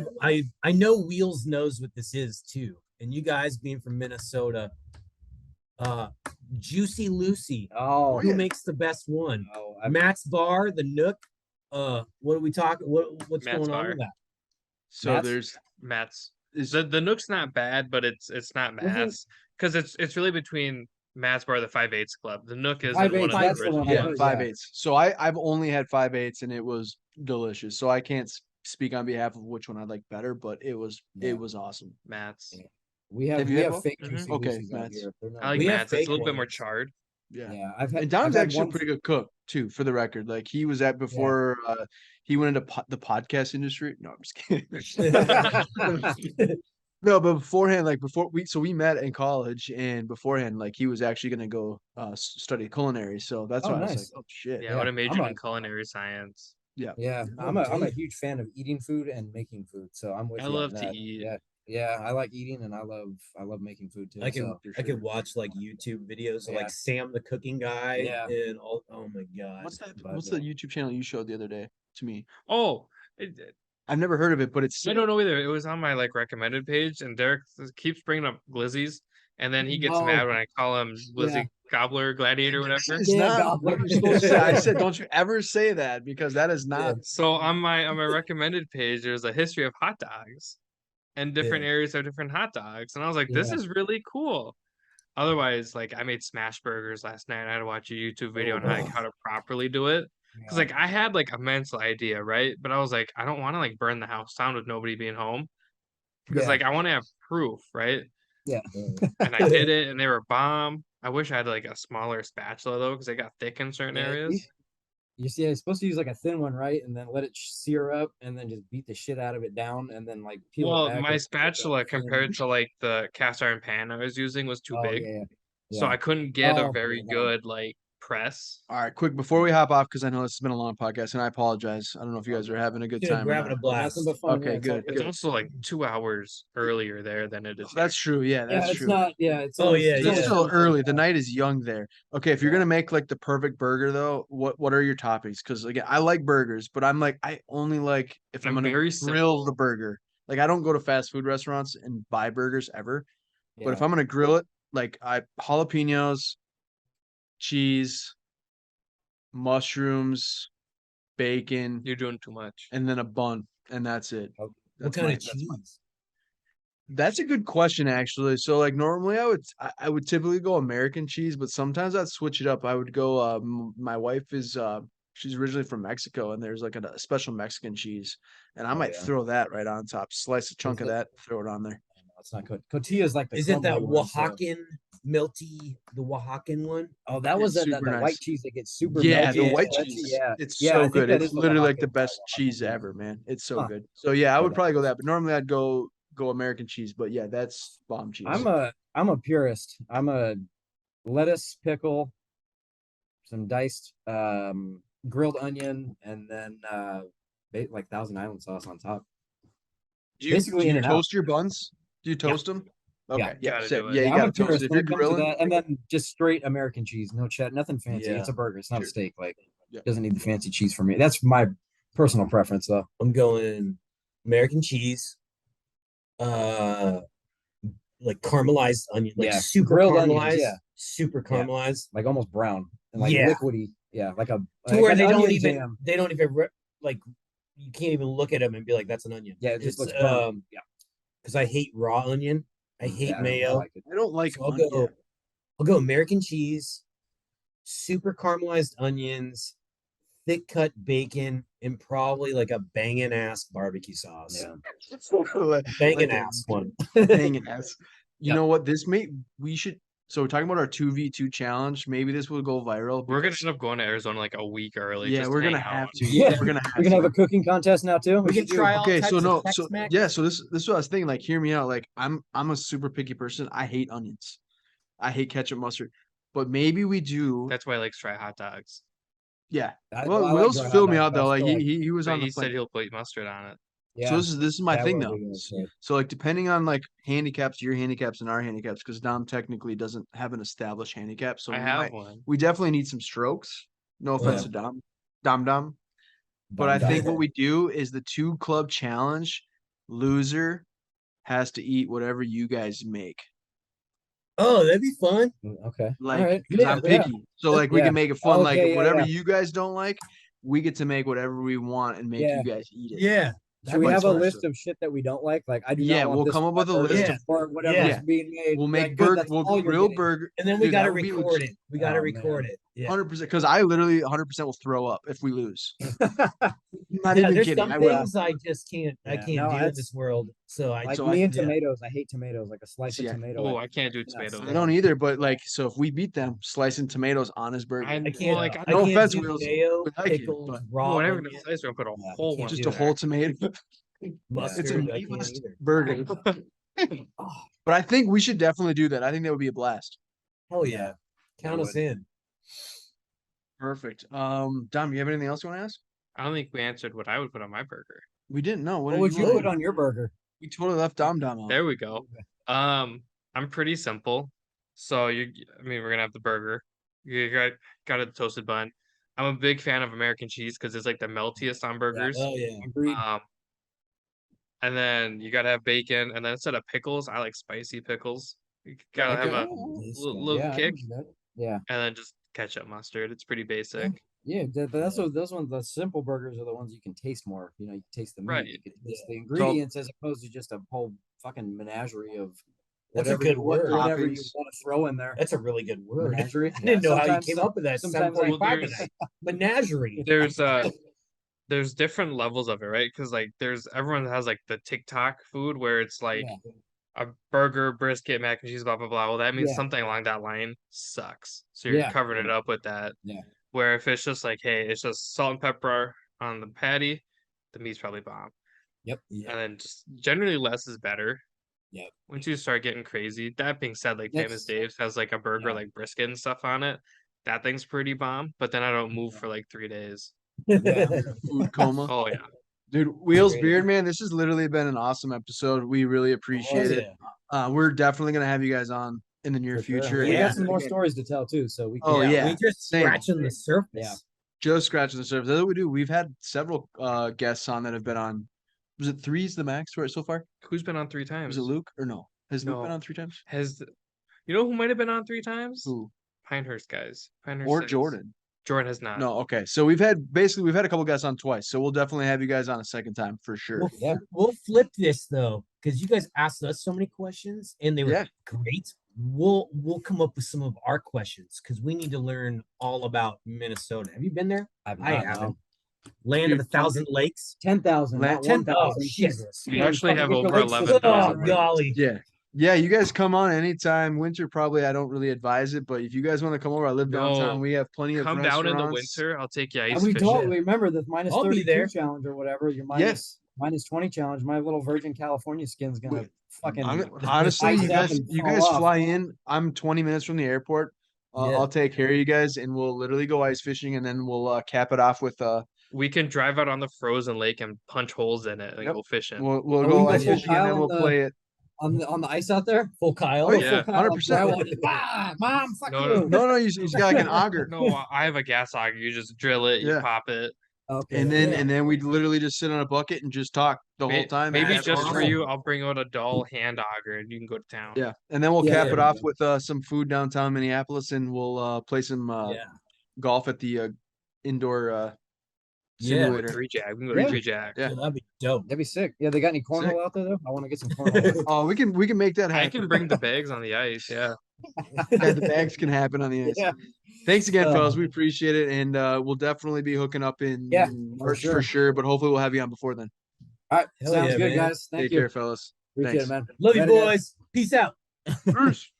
I know Wheels knows what this is too, and you guys being from Minnesota, Juicy Lucy,
Oh,
who
yeah.
makes the best one?
oh,
Matt's Bar, the Nook. What are we talking? What's
Matt's
going on
Bar.
with that?
so
Matt's-
there's
Matt's.
is
The Nook's not bad, but it's not
Wasn't-
Matt's because it's really between Matt's Bar, the 5/8 Club. The Nook is
5/8,
one of the
that's the
original
one I
yeah,
heard,
ones.
5/8. So I've only had 5/8 and it was delicious. So I can't speak on behalf of which one I like better, but it was
Yeah.
awesome.
Matt's.
Yeah. We have
Have you had
have
both?
fake
Mhm.
juicy
Okay,
Lucy's out
Matt's.
here. They're not
I like
We
good.
have
Matt's. It's a
fake
little bit more
ones.
charred.
Yeah.
Yeah, I've had.
And Dom's
I've had
actually a
one-
pretty good cook too, for the record. Like he was at before he went into the podcast industry. No, I'm just kidding. No, but beforehand, like before we met in college, and beforehand, like he was actually gonna go study culinary. So that's
Oh,
why I was like,
nice.
oh shit.
Yeah, I would have
I'm
majored
a-
in culinary science.
Yeah,
Oh,
I'm a
damn.
huge fan of eating food and making food. So I'm with
I
you on
love to
that.
eat.
Yeah, I like eating and I love making food too.
I can
so.
I can watch like YouTube videos of
Yeah.
like Sam the cooking guy
Yeah.
and all. Oh my god.
What's that?
But,
What's the YouTube channel you showed the other day to me?
Oh,
I've never heard of it, but it's
I don't know either. It was on my like recommended page, and Derek keeps bringing up glizzies, and then he gets
Oh.
mad when I call him Glizzy
Yeah.
Gobbler, Gladiator, whatever.
It's
Yeah,
not
gobbler.
what you're supposed to say. I said, don't you ever say that because that is not.
So on my recommended page, there's a history of hot dogs, and different
Yeah.
areas have different hot dogs, and I was like, this
Yeah.
is really cool. Otherwise, like I made smash burgers last night. I had to watch a YouTube video on
Oh.
how to properly do it. Because like I had like a mental idea, right? But I was like, I don't want to like burn the house down with nobody being home. Because
Yeah.
like I want to have proof, right?
Yeah.
And I did it and they were bomb. I wish I had like a smaller spatula though, because they got thick in certain
Yeah,
areas.
You see, it's supposed to use like a thin one, right? And then let it sear up, and then just beat the shit out of it down, and then like peel it
Well,
back
my
with,
spatula
thin-
compared to like the cast iron pan I was using was too
Oh,
big.
yeah,
So
yeah.
I couldn't get a
Oh,
very
yeah.
good like press.
All right, quick before we hop off because I know this has been a long podcast and I apologize. I don't know if you guys are having a good
Dude,
time.
we're
or
having
not.
a blast.
Nothing but fun.
Okay,
yeah, it's all
good,
It's
good.
also like 2 hours earlier there than it is.
That's true. Yeah,
Yeah,
that's
it's
true.
not. Yeah, it's.
Oh,
always-
yeah,
it's
It's
yeah.
still
always-
early. The night is young there. Okay, if you're
Yeah.
gonna make like the perfect burger though, what are your toppings? Because again, I like burgers, but I'm like I only like if I'm
I'm
gonna
very
grill the burger. Like I don't go to fast food restaurants and buy burgers ever. But if
Yeah.
I'm gonna grill it, like I jalapenos, cheese, mushrooms, bacon,
You're doing too much.
and then a bun, and that's it.
Okay.
What
That's
kind
my-
of
that's my-
cheese?
That's a good question, actually. So, like, normally I would typically go American cheese, but sometimes I'd switch it up. I would go. My wife is she's originally from Mexico, and there's like a special Mexican cheese, and I
Oh,
might
yeah.
throw that right on top. Slice a chunk of
it-
that, throw it on there.
No, it's not good. Tortillas like the.
Is it that
crumbly one, so-
Oaxacan melty, the Oaxacan one?
Oh, that was
It's
the
super
white
nice.
cheese that gets super.
Yeah, the
melty.
white
That's-
cheese.
Yeah,
It's
Yeah, I
so
think
good.
that
It's
is what
literally like the
Oaxacan-
best
Oaxacan
cheese
is.
ever, man. It's so
Huh.
good. So yeah, I
Yeah,
would probably go
that's-
that, but normally I'd go American cheese. But yeah, that's bomb cheese.
I'm a purist. I'm a lettuce, pickle, some diced grilled onion, and then like Thousand Island sauce on top.
Do you,
basically
do you
In and Out.
toast your buns? Do you toast them? Okay, yeah,
Gotta
so-
do it.
yeah, you
I'm
gotta
a
toast it.
purist
If
when
you're
it comes to
grilling,
that, and then just straight American cheese, no cheddar, nothing fancy.
Yeah.
It's a burger. It's not
Sure.
a steak. Like Doesn't need the fancy cheese for me. That's my personal preference, though.
I'm going American cheese, like caramelized onion, like
Yeah,
super
grilled
caramelized,
onions, yeah.
super
Yeah.
caramelized,
Like almost brown and like
Yeah.
liquidy. Yeah, like
to
like
where
an
they don't
onion
even
jam.
like you can't even look at them and be like that's an onion.
Yeah, it just
It's,
looks burnt. Yeah,
because I hate raw onion. I hate
yeah, I
mayo.
like it.
I don't like
So I'll
onion.
go. I'll go American cheese, super caramelized onions, thick cut bacon, and probably like a banging ass barbecue sauce.
Yeah.
Banging
Like a
ass one.
banging ass. You
Yep.
know what? We should. So we're talking about our 2v2 challenge. Maybe this will go viral.
We're gonna
because-
end up going to Arizona like a week early.
Yeah,
just
we're
hang
gonna
out.
have to.
Yeah,
We're gonna
We're
have
gonna have
to.
a cooking contest now too.
We can
should do
try
it.
all
Okay,
types
so
of
no,
Tex
so
Mex.
yeah, so this is what I was thinking. Like, hear me out. Like, I'm a super picky person. I hate onions. I hate ketchup, mustard. But maybe we do.
That's why he likes try hot dogs.
Yeah.
I
Well,
like
Will's
dry hot
filled me
dogs,
out
but I
though. Like
still
he was
But
on the
he said
fence.
he'll put mustard on it.
Yeah.
So this is my
That
thing
will
though.
be good.
So like depending on like handicaps, your handicaps and our handicaps, because Dom technically doesn't have an established handicap. So
I
we
have one.
we definitely need some strokes. No offense to Dom. But I
Dom
think
Dom.
what we do is the 2 club challenge. Loser has to eat whatever you guys make.
Oh, that'd be fun.
Okay.
Like,
All right.
because
Yeah,
I'm
yeah.
picky. So like we
Yeah.
can make it fun.
Okay,
Like
yeah,
whatever
yeah.
you guys don't like, we get to make whatever we want and make
Yeah.
you guys eat it.
Yeah.
Should we
Vice
have a
versa.
list of shit that we don't like? Like I do
Yeah,
not want
we'll
this
come up with a list
of-
or whatever
Yeah.
is being made.
We'll
Like,
make
good,
burger.
that's
We'll
all you're
grill
getting.
burger.
And then we
Dude,
gotta
that would be
record it. We gotta
Oh,
record
man.
it. Yeah.
100%. Because I literally 100% will throw up if we lose. I'm not
Yeah,
even
there's
kidding.
some
I will.
things I just can't I
Yeah,
can't
no,
do in
that's-
this world. So I
Like
So
me
I-
and
yeah.
tomatoes. I hate tomatoes. Like a slice
See,
of tomato.
Oh, I can't do
cannot
tomatoes.
stand
I don't either. But like, so if we beat them, slicing tomatoes on his burger,
I
I can't.
well, like I
I
No
can't
offense,
do
Wheels.
mayo,
We like you,
pickles,
but-
raw
whatever
onion,
the slice, we're gonna put a
Yeah,
whole
can't
one.
just
do
a
that.
whole tomato.
mustard.
It's a
I can't
meatless
either.
burger. But I think we should definitely do that. I think that would be a blast.
Hell yeah. Count
I
us
would.
in.
Perfect. Dom, you have anything else you want to ask?
I don't think we answered what I would put on my burger.
We didn't know.
What would you
want?
put on your burger?
We totally left Dom out.
There we go. I'm pretty simple. So we're gonna have the burger. You got a toasted bun. I'm a big fan of American cheese because it's like the meltiest on burgers.
Oh yeah.
Agreed.
And then you gotta have bacon, and then instead of pickles, I like spicy pickles. You gotta have a little
Yeah, I
kick,
can do that. Yeah.
and then just ketchup, mustard. It's pretty basic.
Yeah, that's what those ones. The simple burgers are the ones you can taste more. You know, you can taste the meat,
Right.
you can taste the ingredients, as opposed to just a whole fucking menagerie of
That's a
whatever
good
you,
word.
whatever you
Toppings.
want to throw in there.
That's a really good word.
Menagerie.
I didn't know how you
Sometimes-
came up with that.
sometimes I-
7:45
There's-
tonight. Menagerie.
There's different levels of it, right? Because like everyone has like the TikTok food where it's like
Yeah.
a burger, brisket, mac and cheese, blah blah blah. Well, that means
Yeah.
something along that line sucks. So you're
Yeah.
covering it up with that.
Yeah.
Where if it's just like, hey, it's just salt and pepper on the patty, the meat's probably bomb.
Yep.
And then just generally less is better.
Yep.
Once you start getting crazy. That being said, like Famous
That's-
Dave's has like a burger
yeah.
like brisket and stuff on it. That thing's pretty bomb. But then I don't move for like 3 days.
Yeah.
Food coma.
Oh yeah.
Dude, Wheels
Great.
Beard, man, this has literally been an awesome episode. We really appreciate it. We're definitely gonna have you guys on in the near
For sure.
future.
We
Yeah.
got some more stories to tell too, so we can.
Oh, yeah.
We just
Same.
scratching the surface.
Yeah.
Just scratching the surface. That's what we do. We've had several guests on that have been on. Was it 3's the max for it so far?
Who's been on 3 times?
Was it Luke or no? Has Luke
No.
been on 3 times?
You know who might have been on 3 times?
Who?
Pinehurst guys. Pinehurst
Or
says-
Jordan?
Jordan has not.
No, okay. So we've had a couple guests on twice. So we'll definitely have you guys on a second time for sure.
We'll,
Yeah.
we'll flip this though, because you guys asked us so many questions and they were
Yeah.
great. We'll come up with some of our questions because we need to learn all about Minnesota. Have you been there? I haven't. Land
Dude,
of a thousand lakes.
10,000, not
10,000.
1,000.
shit.
Jesus.
We actually have
Fucking
over
Lakes is-
11,000.
Oh golly.
Yeah. Yeah, you guys come on anytime. Winter, probably I don't really advise it, but if you guys want to come over, I live downtown.
No.
We have plenty of
Come down in the
restaurants.
winter. I'll take you ice
And we
fishing.
totally remember the minus
I'll be
32
there.
challenge or whatever. Your
Yes.
minus 20 challenge. My little Virgin California skin's gonna fucking.
Honestly,
ice
you
up
guys,
and
you
fall
guys
off.
fly in. I'm 20 minutes from the airport.
Yeah.
I'll take care of you guys, and we'll literally go ice fishing, and then we'll cap it off with
We can drive out on the frozen lake and punch holes in it and
Yep.
go fishing.
we'll
we
go
can
ice
go
fishing, and then
Kyle
we'll
and
play it.
on the ice out there.
Full Kyle.
Oh,
yeah,
full Kyle,
100%.
I want it. Ah, mom, fuck
No,
you.
No, he's got like an auger.
No, I have a gas auger. You just drill it, you
Yeah.
pop it.
Okay.
And then
yeah.
we'd literally just sit on a bucket and just talk the whole time.
Maybe
and
just for
awesome.
you, I'll bring out a dull hand auger and you can go to town.
Yeah, and then we'll
Yeah,
cap
there
it
we
off
go.
with some food downtown Minneapolis, and we'll play some
Yeah.
golf at the indoor
Yeah.
Or
simulator.
three jack. We can go
Yeah.
to three jack.
Yeah.
Yeah, that'd be dope.
That'd be sick. Yeah, they got any cornhole
Sick.
out there though? I want to get some cornhole.
Oh, we can make that happen.
I can bring the bags on the ice. Yeah.
Yeah, the bags can happen on the ice.
Yeah.
Thanks again,
Uh,
fellas. We appreciate it, and we'll definitely be hooking up in
Yeah,
March
sure.
for sure. But hopefully, we'll have you on before then.
All right,
Hell
sounds
yeah,
good,
man.
guys. Thank
Take
you.
care, fellas.
Appreciate
Thanks.
it, man.
Love you,
Later, guys.
boys. Peace out.
Bruce.